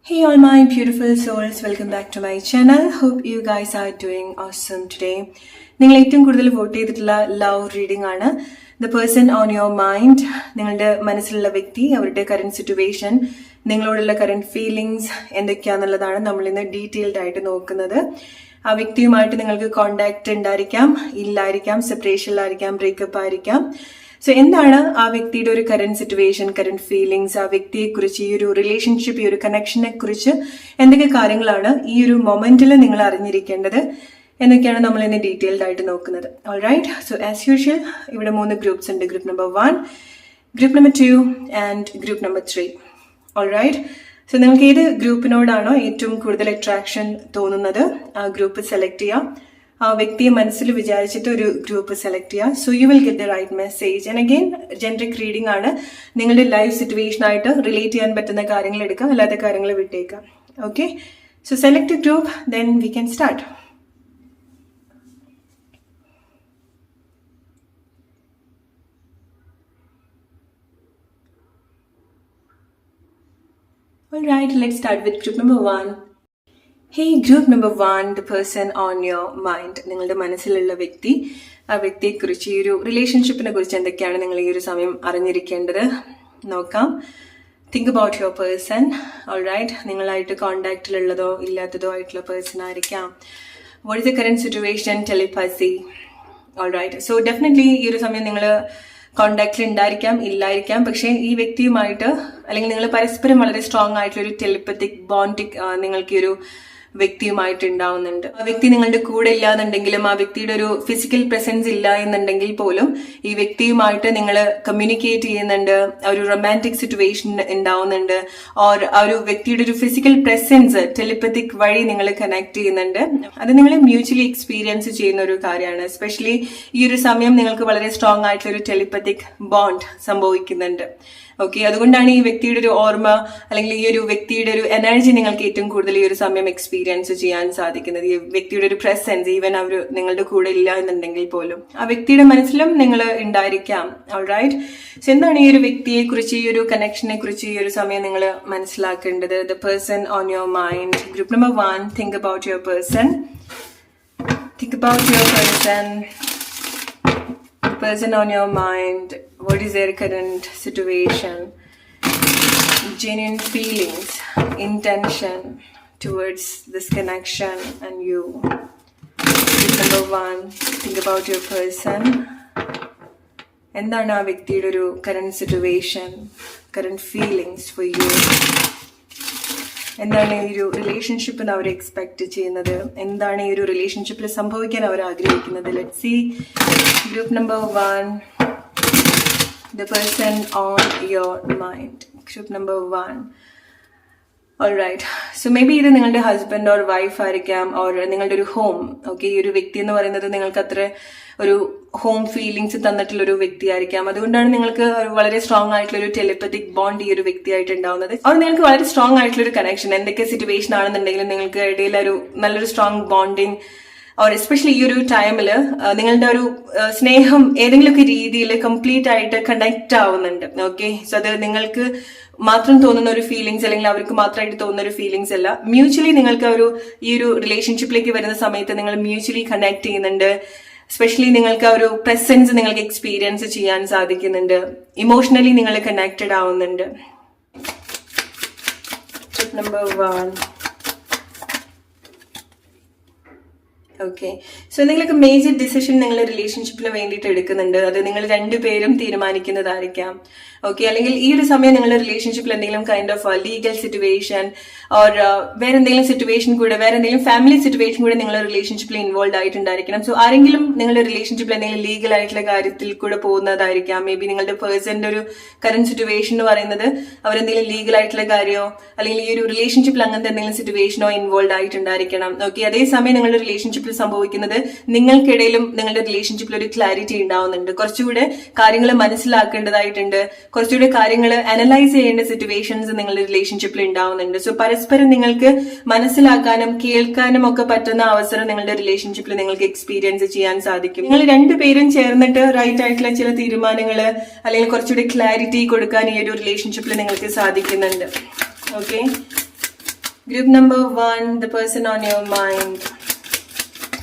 Hey all my beautiful souls, welcome back to my channel. Hope you guys are doing awesome today. നിങ്ങൾ ഏറ്റവും കൂടുതൽ vote ചെയ്തിട്ടുള്ള love reading ആണ്. The person on your mind, നിങ്ങളുടെ മനസ്സിലുള്ള വ്യക്തി, അവരുടെ കറന്റ് സിറ്റുവേഷൻ, നിങ്ങളോടുള്ള കറന്റ് ഫീലിങ്സ് എന്തൊക്കെയാണെന്നുള്ളതാണ് നമ്മൾ ഇന്ന് ഡീറ്റെയിൽഡ് ആയിട്ട് നോക്കുന്നത്. ആ വ്യക്തിയുമായിട്ട് നിങ്ങൾക്ക് കോണ്ടാക്ട് ഉണ്ടായിരിക്കാം, ഇല്ലായിരിക്കാം, സെപ്പറേഷനിലായിരിക്കാം, ബ്രേക്കപ്പ് ആയിരിക്കാം. സോ എന്താണ് ആ വ്യക്തിയുടെ ഒരു കറന്റ് സിറ്റുവേഷൻ, കറന്റ് ഫീലിങ്സ്, ആ വ്യക്തിയെക്കുറിച്ച്, ഈ ഒരു റിലേഷൻഷിപ്പ്, ഈ ഒരു കണക്ഷനെ കുറിച്ച് എന്തൊക്കെ കാര്യങ്ങളാണ് ഈ ഒരു മൊമെന്റിൽ നിങ്ങൾ അറിഞ്ഞിരിക്കേണ്ടത് എന്നൊക്കെയാണ് നമ്മൾ ഇന്ന് ഡീറ്റെയിൽഡ് ആയിട്ട് നോക്കുന്നത്. ഓൾറൈറ്റ്, സോ ആസ് യൂഷ്വൽ ഇവിടെ 3 ഗ്രൂപ്പ്സ് ഉണ്ട്. Group number 1, group number 2 and group number 3. Alright, so നിങ്ങൾക്ക് ഏത് ഗ്രൂപ്പിനോടാണോ ഏറ്റവും കൂടുതൽ അട്രാക്ഷൻ തോന്നുന്നത് ആ ഗ്രൂപ്പ് സെലക്ട് ചെയ്യാം. ആ വ്യക്തിയെ മനസ്സിൽ വിചാരിച്ചിട്ട് ഒരു ഗ്രൂപ്പ് സെലക്ട് ചെയ്യുക. So you will get the right message. And again generic reading ആണ്. നിങ്ങളുടെ ലൈഫ് സിറ്റുവേഷൻ ആയിട്ട് റിലേറ്റ് ചെയ്യാൻ പറ്റുന്ന കാര്യങ്ങൾ എടുക്കാം, അല്ലാത്ത കാര്യങ്ങൾ വിട്ടേക്കാം. Okay, so select A group, then we can start. Alright, let's start with group number 1. Hey, group number 1, the person on your mind. നിങ്ങളുടെ മനസ്സിലുള്ള വ്യക്തി, ആ വ്യക്തിയെക്കുറിച്ച്, ഈ ഒരു റിലേഷൻഷിപ്പിനെ കുറിച്ച് എന്തൊക്കെയാണ് നിങ്ങൾ ഈ ഒരു സമയം അറിഞ്ഞിരിക്കേണ്ടത് നോക്കാം. Think about your person. Alright, നിങ്ങളായിട്ട് കോണ്ടാക്റ്റിലുള്ളതോ ഇല്ലാത്തതോ ആയിട്ടുള്ള പേഴ്സൺ ആയിരിക്കാം. What is the current situation, telepathy. Alright, so definitely ഈ ഒരു സമയം നിങ്ങൾ കോണ്ടാക്റ്റിൽ ഉണ്ടായിരിക്കാം, ഇല്ലായിരിക്കാം. പക്ഷേ ഈ വ്യക്തിയുമായിട്ട്, അല്ലെങ്കിൽ നിങ്ങൾ പരസ്പരം വളരെ സ്ട്രോങ് ആയിട്ടുള്ള ഒരു ടെലിപ്പത്തിക് ബോണ്ടിക് നിങ്ങൾക്ക് ഈ ഒരു വ്യക്തിയുമായിട്ട് ഉണ്ടാവുന്നുണ്ട്. ആ വ്യക്തി നിങ്ങളുടെ കൂടെ ഇല്ലാന്നുണ്ടെങ്കിലും, ആ വ്യക്തിയുടെ ഒരു ഫിസിക്കൽ പ്രസൻസ് ഇല്ല എന്നുണ്ടെങ്കിൽ പോലും ഈ വ്യക്തിയുമായിട്ട് നിങ്ങൾ കമ്മ്യൂണിക്കേറ്റ് ചെയ്യുന്നുണ്ട്. ഒരു റൊമാൻറ്റിക് സിറ്റുവേഷൻ ഉണ്ടാവുന്നുണ്ട്. ഓർ ആ ഒരു വ്യക്തിയുടെ ഒരു ഫിസിക്കൽ പ്രസൻസ് ടെലിപ്പത്തിക് വഴി നിങ്ങൾ കണക്ട് ചെയ്യുന്നുണ്ട്. അത് നിങ്ങൾ മ്യൂച്വലി എക്സ്പീരിയൻസ് ചെയ്യുന്ന ഒരു കാര്യമാണ്. എസ്പെഷ്യലി ഈ ഒരു സമയം നിങ്ങൾക്ക് വളരെ സ്ട്രോങ് ആയിട്ടുള്ള ഒരു ടെലിപ്പത്തിക് ബോണ്ട് സംഭവിക്കുന്നുണ്ട്. ഓക്കെ, അതുകൊണ്ടാണ് ഈ വ്യക്തിയുടെ ഒരു ഓർമ്മ, അല്ലെങ്കിൽ ഈ ഒരു വ്യക്തിയുടെ ഒരു എനർജി നിങ്ങൾക്ക് ഏറ്റവും കൂടുതൽ ഈ ഒരു സമയം എക്സ്പീരിയൻസ് ചെയ്യാൻ സാധിക്കുന്നത്. ഈ വ്യക്തിയുടെ ഒരു പ്രസൻസ്, ഈവൻ അവർ നിങ്ങളുടെ കൂടെ ഇല്ല എന്നുണ്ടെങ്കിൽ പോലും ആ വ്യക്തിയുടെ മനസ്സിലും നിങ്ങൾ ഉണ്ടായിരിക്കാം. ഓൾറൈറ്റ്, സോ എന്താണ് ഈ ഒരു വ്യക്തിയെ കുറിച്ച്, ഈ ഒരു കണക്ഷനെ കുറിച്ച് ഈ ഒരു സമയം നിങ്ങൾ മനസ്സിലാക്കേണ്ടത്? The person on your mind. Group number 1, think about your person. Think about your person. Person on your mind, what is their current situation, genuine feelings, intention towards this connection and you. Number 1, think about your person. എന്താണ് ആ വ്യക്തിയുടെ ഒരു current situation, current feelings for you? എന്താണ് ഈ ഒരു റിലേഷൻഷിപ്പിന് അവർ expect ചെയ്യുന്നത്? എന്താണ് ഈ ഒരു റിലേഷൻഷിപ്പിൽ സംഭവിക്കാൻ അവർ ആഗ്രഹിക്കുന്നത്? Let's see. Group number 1, the person on your mind. Group number 1. Alright, so maybe ഇത് നിങ്ങളുടെ ഹസ്ബൻഡ് ഓർ വൈഫ് ആയിരിക്കാം, ഓർ നിങ്ങളുടെ ഒരു ഹോം. ഓക്കെ, ഈ ഒരു വ്യക്തി എന്ന് പറയുന്നത് നിങ്ങൾക്ക് അത്ര ഒരു ഹോം ഫീലിങ്സ് തന്നിട്ടുള്ള ഒരു വ്യക്തി ആയിരിക്കാം. അതുകൊണ്ടാണ് നിങ്ങൾക്ക് വളരെ സ്ട്രോങ് ആയിട്ടുള്ള ഒരു ടെലിപ്പത്തിക് ബോണ്ട് ഈ ഒരു വ്യക്തിയായിട്ട് ഉണ്ടാവുന്നത്. അവർ നിങ്ങൾക്ക് വളരെ സ്ട്രോങ് ആയിട്ടുള്ള ഒരു കണക്ഷൻ, എന്തൊക്കെ സിറ്റുവേഷൻ ആണെന്നുണ്ടെങ്കിലും നിങ്ങൾക്ക് ഇടയിൽ ഒരു നല്ലൊരു സ്ട്രോങ് ബോണ്ടിങ്, ഓർ എസ്പെഷ്യലി ഈ ഒരു ടൈമില് നിങ്ങളുടെ ഒരു സ്നേഹം ഏതെങ്കിലുമൊക്കെ രീതിയിൽ കംപ്ലീറ്റ് ആയിട്ട് കണക്ട് ആവുന്നുണ്ട്. ഓക്കെ, സോ അത് നിങ്ങൾക്ക് മാത്രം തോന്നുന്ന ഒരു ഫീലിങ്സ്, അല്ലെങ്കിൽ അവർക്ക് മാത്രമായിട്ട് തോന്നുന്ന ഒരു ഫീലിങ്സ് അല്ല. മ്യൂച്വലി നിങ്ങൾക്ക് ഈ ഒരു റിലേഷൻഷിപ്പിലേക്ക് വരുന്ന സമയത്ത് നിങ്ങൾ മ്യൂച്വലി കണക്ട് ചെയ്യുന്നുണ്ട്. എസ്പെഷ്യലി നിങ്ങൾക്ക് ആ ഒരു പ്രസൻസ് നിങ്ങൾക്ക് എക്സ്പീരിയൻസ് ചെയ്യാൻ സാധിക്കുന്നുണ്ട്. ഇമോഷണലി നിങ്ങൾ കണക്റ്റഡ് ആവുന്നുണ്ട്. നമ്പർ 1. ഓക്കെ, സോ എന്തെങ്കിലുമൊക്കെ മേജർ ഡിസിഷൻ നിങ്ങൾ റിലേഷൻഷിപ്പിന് വേണ്ടിയിട്ട് എടുക്കുന്നുണ്ട്. അത് നിങ്ങൾ രണ്ടുപേരും തീരുമാനിക്കുന്നതായിരിക്കാം. ഓക്കെ, അല്ലെങ്കിൽ ഈ ഒരു സമയം നിങ്ങളുടെ റിലേഷൻഷിപ്പിൽ എന്തെങ്കിലും kind of legal situation or വേറെ എന്തെങ്കിലും സിറ്റുവേഷൻ കൂടെ, വേറെ എന്തെങ്കിലും ഫാമിലി സിറ്റുവേഷൻ കൂടെ നിങ്ങൾ റിലേഷൻഷിപ്പിൽ ഇൻവോൾവ് ആയിട്ടുണ്ടായിരിക്കണം. സോ ആരെങ്കിലും നിങ്ങളുടെ റിലേഷൻഷിപ്പിൽ എന്തെങ്കിലും ലീഗൽ ആയിട്ടുള്ള കാര്യത്തിൽ കൂടെ പോകുന്നതായിരിക്കാം. മേ ബി നിങ്ങളുടെ പേഴ്സന്റെ ഒരു കറന്റ് സിറ്റുവേഷൻ എന്ന് പറയുന്നത് അവരെന്തെങ്കിലും ലീഗൽ ആയിട്ടുള്ള കാര്യമോ, അല്ലെങ്കിൽ ഈ ഒരു റിലേഷൻഷിപ്പിൽ അങ്ങനത്തെ എന്തെങ്കിലും സിറ്റുവേഷനോ ഇൻവോൾവ് ആയിട്ടുണ്ടായിരിക്കണം. ഓക്കെ, അതേസമയം നിങ്ങളുടെ റിലേഷൻഷിപ്പിൽ സംഭവിക്കുന്നത് നിങ്ങൾക്കിടയിലും നിങ്ങളുടെ റിലേഷൻഷിപ്പിൽ ഒരു ക്ലാരിറ്റി ഉണ്ടാവുന്നുണ്ട്. കുറച്ചുകൂടെ കാര്യങ്ങൾ മനസ്സിലാക്കേണ്ടതായിട്ടുണ്ട്, കുറച്ചുകൂടെ കാര്യങ്ങൾ അനലൈസ് ചെയ്യേണ്ട സിറ്റുവേഷൻസ് നിങ്ങളുടെ റിലേഷൻഷിപ്പിൽ ഉണ്ടാവുന്നുണ്ട്. സോ പരസ്പരം നിങ്ങൾക്ക് മനസ്സിലാക്കാനും കേൾക്കാനും ഒക്കെ പറ്റുന്ന അവസരം നിങ്ങളുടെ റിലേഷൻഷിപ്പിൽ നിങ്ങൾക്ക് എക്സ്പീരിയൻസ് ചെയ്യാൻ സാധിക്കും. നിങ്ങൾ രണ്ടുപേരും ചേർന്നിട്ട് റൈറ്റ് ആയിട്ടുള്ള ചില തീരുമാനങ്ങൾ, അല്ലെങ്കിൽ കുറച്ചുകൂടി ക്ലാരിറ്റി കൊടുക്കാൻ ഈ ഒരു റിലേഷൻഷിപ്പിൽ നിങ്ങൾക്ക് സാധിക്കുന്നുണ്ട്. Okay, Group number 1, the person on your mind.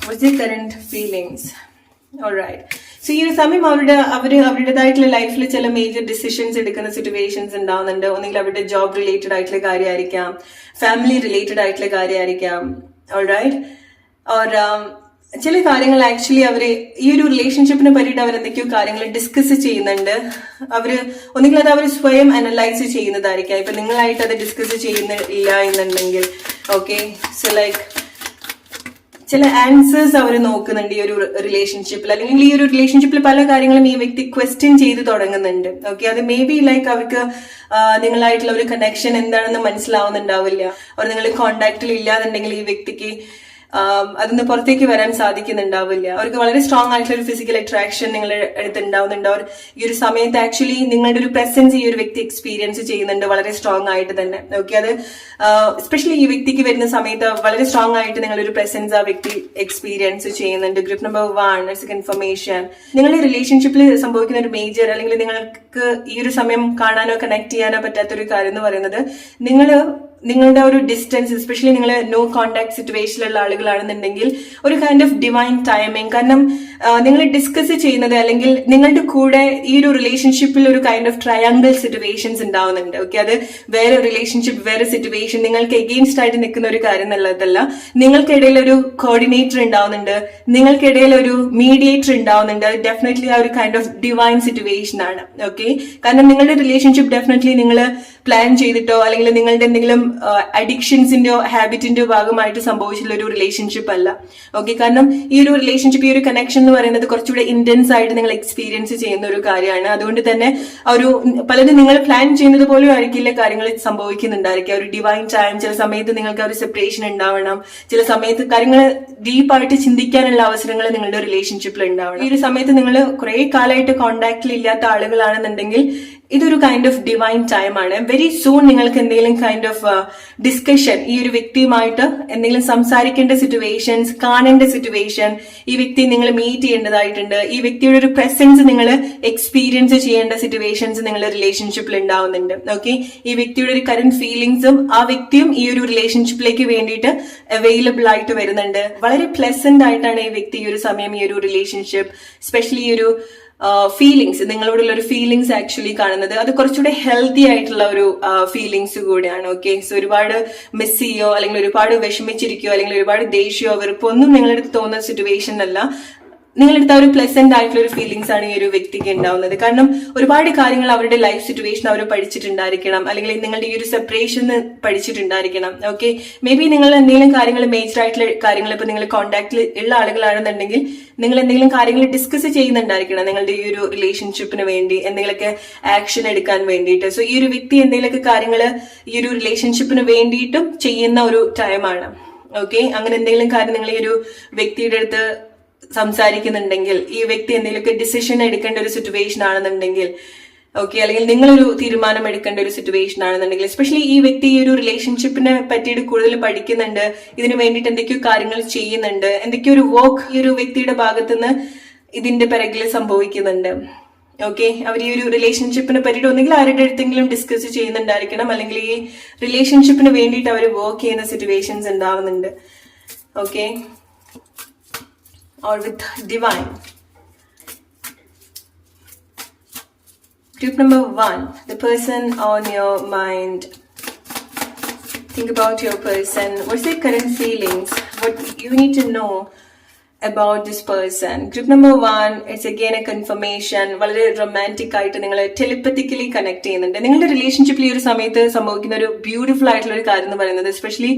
What's your current feelings? Alright. So ഈ ഒരു സമയം അവരുടേതായിട്ടുള്ള ലൈഫിൽ ചില മേജർ ഡിസിഷൻസ് എടുക്കുന്ന സിറ്റുവേഷൻസ് ഉണ്ടാവുന്നുണ്ട്. ഒന്നെങ്കിൽ അവരുടെ ജോബ് റിലേറ്റഡ് ആയിട്ടുള്ള കാര്യമായിരിക്കാം, ഫാമിലി റിലേറ്റഡ് ആയിട്ടുള്ള കാര്യമായിരിക്കാം. ഓൾറൈറ്റ്. ഓർ ചില കാര്യങ്ങൾ ആക്ച്വലി അവര് ഈ ഒരു റിലേഷൻഷിപ്പിനെ പറ്റിയിട്ട് അവർ എന്തൊക്കെയോ കാര്യങ്ങൾ ഡിസ്കസ് ചെയ്യുന്നുണ്ട്. ഒന്നുകിൽ അത് അവർ സ്വയം അനലൈസ് ചെയ്യുന്നതായിരിക്കാം. ഇപ്പൊ നിങ്ങളായിട്ട് അത് ഡിസ്കസ് ചെയ്യുന്നില്ല എന്നുണ്ടെങ്കിൽ ഓക്കെ. സോ ലൈക്ക് ചില ആൻസേഴ്സ് അവർ നോക്കുന്നുണ്ട് ഈ ഒരു റിലേഷൻഷിപ്പിൽ, അല്ലെങ്കിൽ ഈ ഒരു റിലേഷൻഷിപ്പിൽ പല കാര്യങ്ങളും ഈ വ്യക്തി ക്വസ്റ്റ്യൻ ചെയ്ത് തുടങ്ങുന്നുണ്ട്. ഓക്കെ, അത് മേ ബി ലൈക്ക് അവർക്ക് നിങ്ങളായിട്ടുള്ള ഒരു കണക്ഷൻ എന്താണെന്ന് മനസ്സിലാവുന്നുണ്ടാവില്ല. അവർ നിങ്ങൾ കോണ്ടാക്റ്റിൽ ഇല്ലാന്നുണ്ടെങ്കിൽ ഈ വ്യക്തിക്ക് അതിന് പുറത്തേക്ക് വരാൻ സാധിക്കുന്നുണ്ടാവില്ല. അവർക്ക് വളരെ സ്ട്രോങ് ആയിട്ടുള്ള ഒരു ഫിസിക്കൽ അട്രാക്ഷൻ നിങ്ങളുടെ അടുത്ത് ഉണ്ടാവുന്നുണ്ട്. അവർ ഈ ഒരു സമയത്ത് ആക്ച്വലി നിങ്ങളുടെ ഒരു പ്രസൻസ് ഈ ഒരു വ്യക്തി എക്സ്പീരിയൻസ് ചെയ്യുന്നുണ്ട് വളരെ സ്ട്രോങ് ആയിട്ട് തന്നെ. ഓക്കെ, അത് എസ്പെഷ്യലി ഈ വ്യക്തിക്ക് വരുന്ന സമയത്ത് വളരെ സ്ട്രോങ് ആയിട്ട് നിങ്ങളൊരു പ്രസൻസ് ആ വ്യക്തി എക്സ്പീരിയൻസ് ചെയ്യുന്നുണ്ട്. Group number 1 it's confirmation. നിങ്ങളുടെ റിലേഷൻഷിപ്പിൽ സംഭവിക്കുന്ന ഒരു മേജർ അല്ലെങ്കിൽ നിങ്ങൾക്ക് ഈ ഒരു സമയം കാണാനോ കണക്ട് ചെയ്യാനോ പറ്റാത്തൊരു കാര്യം എന്ന് പറയുന്നത് നിങ്ങളുടെ ഒരു ഡിസ്റ്റൻസ്, എസ്പെഷ്യലി നിങ്ങൾ നോ കോണ്ടാക്ട് സിറ്റുവേഷനിലുള്ള ആളുകളാണെന്നുണ്ടെങ്കിൽ ഒരു കൈൻഡ് ഓഫ് ഡിവൈൻ ടൈമിങ്. കാരണം നിങ്ങൾ ഡിസ്കസ് ചെയ്യുന്നത് അല്ലെങ്കിൽ നിങ്ങളുടെ കൂടെ ഈ ഒരു റിലേഷൻഷിപ്പിൽ ഒരു കൈൻഡ് ഓഫ് ട്രയാങ്കിൾ സിറ്റുവേഷൻസ് ഉണ്ടാവുന്നുണ്ട്. ഓക്കെ, അത് വേറെ റിലേഷൻഷിപ്പ്, വേറെ സിറ്റുവേഷൻ, നിങ്ങൾക്ക് എഗെയിൻസ്റ്റ് ആയിട്ട് നിൽക്കുന്ന ഒരു കാര്യം എന്നുള്ളതല്ല. നിങ്ങൾക്കിടയിൽ ഒരു കോർഡിനേറ്റർ ഉണ്ടാവുന്നുണ്ട്, നിങ്ങൾക്കിടയിൽ ഒരു മീഡിയേറ്റർ ഉണ്ടാവുന്നുണ്ട്. ഡെഫിനറ്റ്ലി ആ ഒരു കൈൻഡ് ഓഫ് ഡിവൈൻ സിറ്റുവേഷൻ ആണ്. ഓക്കെ, കാരണം നിങ്ങളുടെ റിലേഷൻഷിപ്പ് ഡെഫിനറ്റ്ലി നിങ്ങൾ പ്ലാൻ ചെയ്തിട്ടോ അല്ലെങ്കിൽ നിങ്ങളുടെ എന്തെങ്കിലും അഡിക്ഷൻസിന്റെയോ ഹാബിറ്റിന്റെയോ ഭാഗമായിട്ട് സംഭവിച്ചിട്ടുള്ള ഒരു റിലേഷൻഷിപ്പ് അല്ല. ഓക്കെ, കാരണം ഈ ഒരു റിലേഷൻഷിപ്പ്, ഈ ഒരു കണക്ഷൻ എന്ന് പറയുന്നത് കുറച്ചുകൂടെ ഇന്റൻസ് ആയിട്ട് നിങ്ങൾ എക്സ്പീരിയൻസ് ചെയ്യുന്ന ഒരു കാര്യമാണ്. അതുകൊണ്ട് തന്നെ പലരും നിങ്ങൾ പ്ലാൻ ചെയ്യുന്നത് പോലും ആയിരിക്കില്ല കാര്യങ്ങൾ സംഭവിക്കുന്നുണ്ടായിരിക്കും. ഒരു ഡിവൈൻ ടൈം, ചില സമയത്ത് നിങ്ങൾക്ക് ഒരു സെപ്പറേഷൻ ഉണ്ടാവണം, ചില സമയത്ത് കാര്യങ്ങൾ ഡീപ്പായിട്ട് ചിന്തിക്കാനുള്ള അവസരങ്ങൾ നിങ്ങളുടെ റിലേഷൻഷിപ്പിൽ ഉണ്ടാവണം. ഈ ഒരു സമയത്ത് നിങ്ങൾ കുറെ കാലമായിട്ട് കോണ്ടാക്റ്റിൽ ഇല്ലാത്ത ആളുകളാണെന്നുണ്ടെങ്കിൽ ഇതൊരു കൈൻഡ് ഓഫ് ഡിവൈൻ ടൈം ആണ്. വെരി സൂൺ നിങ്ങൾക്ക് എന്തെങ്കിലും കൈൻഡ് ഓഫ് ഡിസ്കഷൻ, ഈ ഒരു വ്യക്തിയുമായിട്ട് എന്തെങ്കിലും സംസാരിക്കേണ്ട സിറ്റുവേഷൻസ്, കാണേണ്ട സിറ്റുവേഷൻ, ഈ വ്യക്തി നിങ്ങൾ മീറ്റ് ചെയ്യേണ്ടതായിട്ടുണ്ട്, ഈ വ്യക്തിയുടെ ഒരു പ്രസൻസ് നിങ്ങൾ എക്സ്പീരിയൻസ് ചെയ്യേണ്ട സിറ്റുവേഷൻസ് നിങ്ങളുടെ റിലേഷൻഷിപ്പിൽ ഉണ്ടാവുന്നുണ്ട്. ഓക്കെ, ഈ വ്യക്തിയുടെ ഒരു കറന്റ് ഫീലിംഗ്സും ആ വ്യക്തിയും ഈ ഒരു റിലേഷൻഷിപ്പിലേക്ക് വേണ്ടിയിട്ട് അവൈലബിൾ ആയിട്ട് വരുന്നുണ്ട്. വളരെ പ്ലസന്റ് ആയിട്ടാണ് ഈ വ്യക്തി ഈ ഒരു സമയം ഈ ഒരു റിലേഷൻഷിപ്പ്, സ്പെഷ്യലി ഈ ഒരു ഫീലിങ്സ്, നിങ്ങളോടുള്ള ഒരു ഫീലിങ്സ് ആക്ച്വലി കാണുന്നത് അത് കുറച്ചുകൂടെ ഹെൽത്തി ആയിട്ടുള്ള ഒരു ഫീലിങ്സ് കൂടെയാണ്. ഓക്കെ, സോ ഒരുപാട് മിസ് ചെയ്യോ അല്ലെങ്കിൽ ഒരുപാട് വിഷമിച്ചിരിക്കോ അല്ലെങ്കിൽ ഒരുപാട് ദേഷ്യമോ വെറുപ്പോ ഒന്നും നിങ്ങളുടെ അടുത്ത് തോന്നുന്ന സിറ്റുവേഷൻ അല്ല. നിങ്ങളെടുത്ത ഒരു പ്ലസന്റ് ആയിട്ടുള്ള ഒരു ഫീലിംഗ്സ് ആണ് ഈ ഒരു വ്യക്തിക്ക് ഉണ്ടാവുന്നത്. കാരണം ഒരുപാട് കാര്യങ്ങൾ അവരുടെ ലൈഫ് സിറ്റുവേഷൻ അവർ പഠിച്ചിട്ടുണ്ടായിരിക്കണം, അല്ലെങ്കിൽ നിങ്ങളുടെ ഈ ഒരു സെപ്പറേഷൻ പഠിച്ചിട്ടുണ്ടായിരിക്കണം. ഓക്കെ, മേ ബി നിങ്ങൾ എന്തെങ്കിലും കാര്യങ്ങൾ മേജർ ആയിട്ടുള്ള കാര്യങ്ങൾ, ഇപ്പൊ നിങ്ങൾ കോണ്ടാക്റ്റിൽ ഉള്ള ആളുകളാണെന്നുണ്ടെങ്കിൽ നിങ്ങൾ എന്തെങ്കിലും കാര്യങ്ങൾ ഡിസ്കസ് ചെയ്യുന്നുണ്ടായിരിക്കണം നിങ്ങളുടെ ഈ ഒരു റിലേഷൻഷിപ്പിന് വേണ്ടി, എന്തെങ്കിലുമൊക്കെ ആക്ഷൻ എടുക്കാൻ വേണ്ടിയിട്ട്. സോ ഈ ഒരു വ്യക്തി എന്തെങ്കിലുമൊക്കെ കാര്യങ്ങൾ ഈ ഒരു റിലേഷൻഷിപ്പിന് വേണ്ടിയിട്ടും ചെയ്യുന്ന ഒരു ടൈമാണ്. ഓക്കെ, അങ്ങനെ എന്തെങ്കിലും കാര്യം നിങ്ങൾ ഈ ഒരു വ്യക്തിയുടെ അടുത്ത് സംസാരിക്കുന്നുണ്ടെങ്കിൽ, ഈ വ്യക്തി എന്തെങ്കിലുമൊക്കെ ഡിസിഷൻ എടുക്കേണ്ട ഒരു സിറ്റുവേഷൻ ആണെന്നുണ്ടെങ്കിൽ, ഓക്കെ, അല്ലെങ്കിൽ നിങ്ങളൊരു തീരുമാനം എടുക്കേണ്ട ഒരു സിറ്റുവേഷൻ ആണെന്നുണ്ടെങ്കിൽ, എസ്പെഷ്യലി ഈ വ്യക്തി ഈ ഒരു റിലേഷൻഷിപ്പിനെ പറ്റിയിട്ട് കൂടുതൽ പഠിക്കുന്നുണ്ട്, ഇതിനു വേണ്ടിയിട്ട് എന്തൊക്കെയോ കാര്യങ്ങൾ ചെയ്യുന്നുണ്ട്, എന്തൊക്കെയോ ഒരു വർക്ക് ഈ ഒരു വ്യക്തിയുടെ ഭാഗത്തുനിന്ന് ഇതിന്റെ പിറകിൽ സംഭവിക്കുന്നുണ്ട്. ഓക്കെ, അവർ ഈ ഒരു റിലേഷൻഷിപ്പിനെ പറ്റിയിട്ട് ഒന്നെങ്കിൽ ആരുടെ അടുത്തെങ്കിലും ഡിസ്കസ് ചെയ്യുന്നുണ്ടായിരിക്കണം, അല്ലെങ്കിൽ ഈ റിലേഷൻഷിപ്പിന് വേണ്ടിയിട്ട് അവർ വർക്ക് ചെയ്യുന്ന സിറ്റുവേഷൻസ് ഉണ്ടാവുന്നുണ്ട്. Okay, or with divine. Group number 1, the person on your mind. Think about your person. What's their current feelings? What you need to know about this person. Group number 1, it's again a confirmation. വളരെ romantic ആയിട്ട് നിങ്ങൾ ടെലിപ്പത്തിക്കലി connect ചെയ്യുന്നുണ്ട്. നിങ്ങളുടെ റിലേഷൻഷിപ്പിൽ ഈ ഒരു സമയത്ത് സംഭവിക്കുന്ന ഒരു ബ്യൂട്ടിഫുൾ ആയിട്ടുള്ള ഒരു കാര്യം എന്ന് പറയുന്നത്, എസ്പെഷ്യലി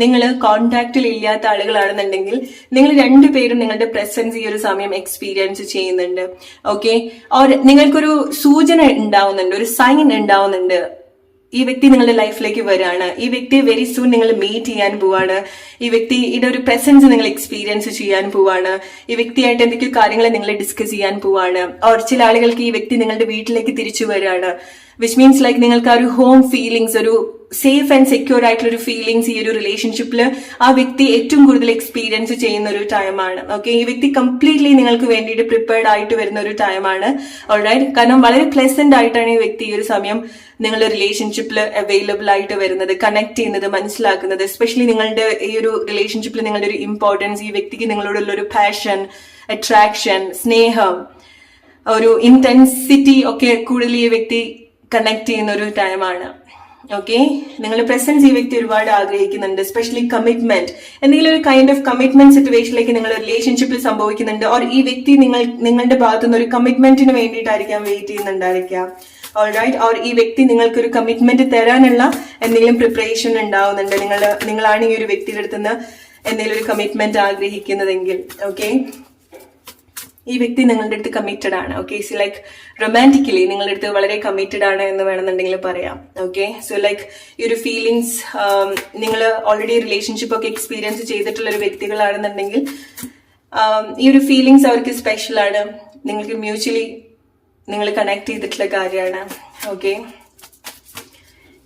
നിങ്ങൾ കോണ്ടാക്റ്റിൽ ഇല്ലാത്ത ആളുകളാണെന്നുണ്ടെങ്കിൽ നിങ്ങൾ രണ്ടുപേരും നിങ്ങളുടെ പ്രസൻസ് ഈ ഒരു സമയം എക്സ്പീരിയൻസ് ചെയ്യുന്നുണ്ട്. ഓക്കെ, നിങ്ങൾക്കൊരു സൂചന ഉണ്ടാവുന്നുണ്ട്, ഒരു സൈൻ ഉണ്ടാവുന്നുണ്ട്. ഈ വ്യക്തി നിങ്ങളുടെ ലൈഫിലേക്ക് വരികയാണ്, ഈ വ്യക്തിയെ വെരി സൂൺ നിങ്ങൾ മീറ്റ് ചെയ്യാൻ പോവാണ്, ഈ വ്യക്തിയുടെ ഒരു പ്രസൻസ് നിങ്ങൾ എക്സ്പീരിയൻസ് ചെയ്യാൻ പോവാണ്, ഈ വ്യക്തിയായിട്ട് എന്തൊക്കെയോ കാര്യങ്ങൾ നിങ്ങൾ ഡിസ്കസ് ചെയ്യാൻ പോവാണ്. ഓർ ചില ആളുകൾക്ക് ഈ വ്യക്തി നിങ്ങളുടെ വീട്ടിലേക്ക് തിരിച്ചു വരികയാണ്, വിച്ച് മീൻസ് ലൈക്ക് നിങ്ങൾക്ക് ആ ഒരു ഹോം ഫീലിങ്സ്, ഒരു സേഫ് ആൻഡ് സെക്യൂർ ആയിട്ടുള്ള ഒരു ഫീലിങ്സ് ഈ ഒരു റിലേഷൻഷിപ്പിൽ ആ വ്യക്തി ഏറ്റവും കൂടുതൽ എക്സ്പീരിയൻസ് ചെയ്യുന്ന ഒരു ടൈമാണ്. ഓക്കെ, ഈ വ്യക്തി കംപ്ലീറ്റ്ലി നിങ്ങൾക്ക് വേണ്ടിയിട്ട് പ്രിപ്പയർഡ് ആയിട്ട് വരുന്ന ഒരു ടൈമാണ്. ഓൾറൈറ്റ്, കാരണം വളരെ പ്ലസന്റ് ആയിട്ടാണ് ഈ വ്യക്തി ഈ ഒരു സമയം നിങ്ങളുടെ റിലേഷൻഷിപ്പിൽ അവൈലബിൾ ആയിട്ട് വരുന്നത്, കണക്ട് ചെയ്യുന്നത്, മനസ്സിലാക്കുന്നത്. എസ്പെഷ്യലി നിങ്ങളുടെ ഈ ഒരു റിലേഷൻഷിപ്പിൽ നിങ്ങളുടെ ഒരു ഇമ്പോർട്ടൻസ്, ഈ വ്യക്തിക്ക് നിങ്ങളോടുള്ള ഒരു പാഷൻ, അട്രാക്ഷൻ, സ്നേഹം, ഒരു ഇന്റൻസിറ്റി ഒക്കെ കൂടുതൽ ഈ വ്യക്തി കണക്ട് ചെയ്യുന്ന ഒരു ടൈമാണ്. ഓക്കെ, നിങ്ങളുടെ പ്രസൻസ് ഈ വ്യക്തി ഒരുപാട് ആഗ്രഹിക്കുന്നുണ്ട്. എസ്പെഷ്യലി കമ്മിറ്റ്മെന്റ്, എന്തെങ്കിലും ഒരു കൈൻഡ് ഓഫ് കമ്മിറ്റ്മെന്റ് സിറ്റുവേഷനിലേക്ക് നിങ്ങൾ റിലേഷൻഷിപ്പിൽ സംഭവിക്കുന്നുണ്ട്. ഓർ ഈ വ്യക്തി നിങ്ങളുടെ ഭാഗത്തുനിന്ന് ഒരു കമ്മിറ്റ്മെന്റിന് വേണ്ടിയിട്ടായിരിക്കാം വെയിറ്റ് ചെയ്യുന്നുണ്ടായിരിക്കാം. ഓൾറൈറ്റ്, ഓർ ഈ വ്യക്തി നിങ്ങൾക്കൊരു കമ്മിറ്റ്മെന്റ് തരാനുള്ള എന്തെങ്കിലും പ്രിപ്പറേഷൻ ഉണ്ടാവുന്നുണ്ട്. നിങ്ങളാണ് ഈ ഒരു വ്യക്തിയുടെ അടുത്തുനിന്ന് എന്തെങ്കിലും ഒരു കമ്മിറ്റ്മെന്റ് ആഗ്രഹിക്കുന്നതെങ്കിൽ. ഓക്കെ, ഈ വ്യക്തി നിങ്ങളുടെ അടുത്ത് കമ്മിറ്റഡ് ആണ്. ഓക്കെ, സോ ലൈക്ക് റൊമാൻറ്റിക്കലി നിങ്ങളുടെ അടുത്ത് വളരെ കമ്മിറ്റഡ് ആണ് എന്ന് വേണമെന്നുണ്ടെങ്കിൽ പറയാം. ഓക്കെ, സോ ലൈക്ക് ഈ ഒരു ഫീലിങ്സ് നിങ്ങൾ ഓൾറെഡി റിലേഷൻഷിപ്പ് ഒക്കെ എക്സ്പീരിയൻസ് ചെയ്തിട്ടുള്ള ഒരു വ്യക്തികളാണെന്നുണ്ടെങ്കിൽ ഈ ഒരു ഫീലിങ്സ് അവർക്ക് സ്പെഷ്യൽ ആണ്. നിങ്ങൾക്ക് മ്യൂച്വലി നിങ്ങൾ കണക്ട് ചെയ്തിട്ടുള്ള കാര്യമാണ്. Okay,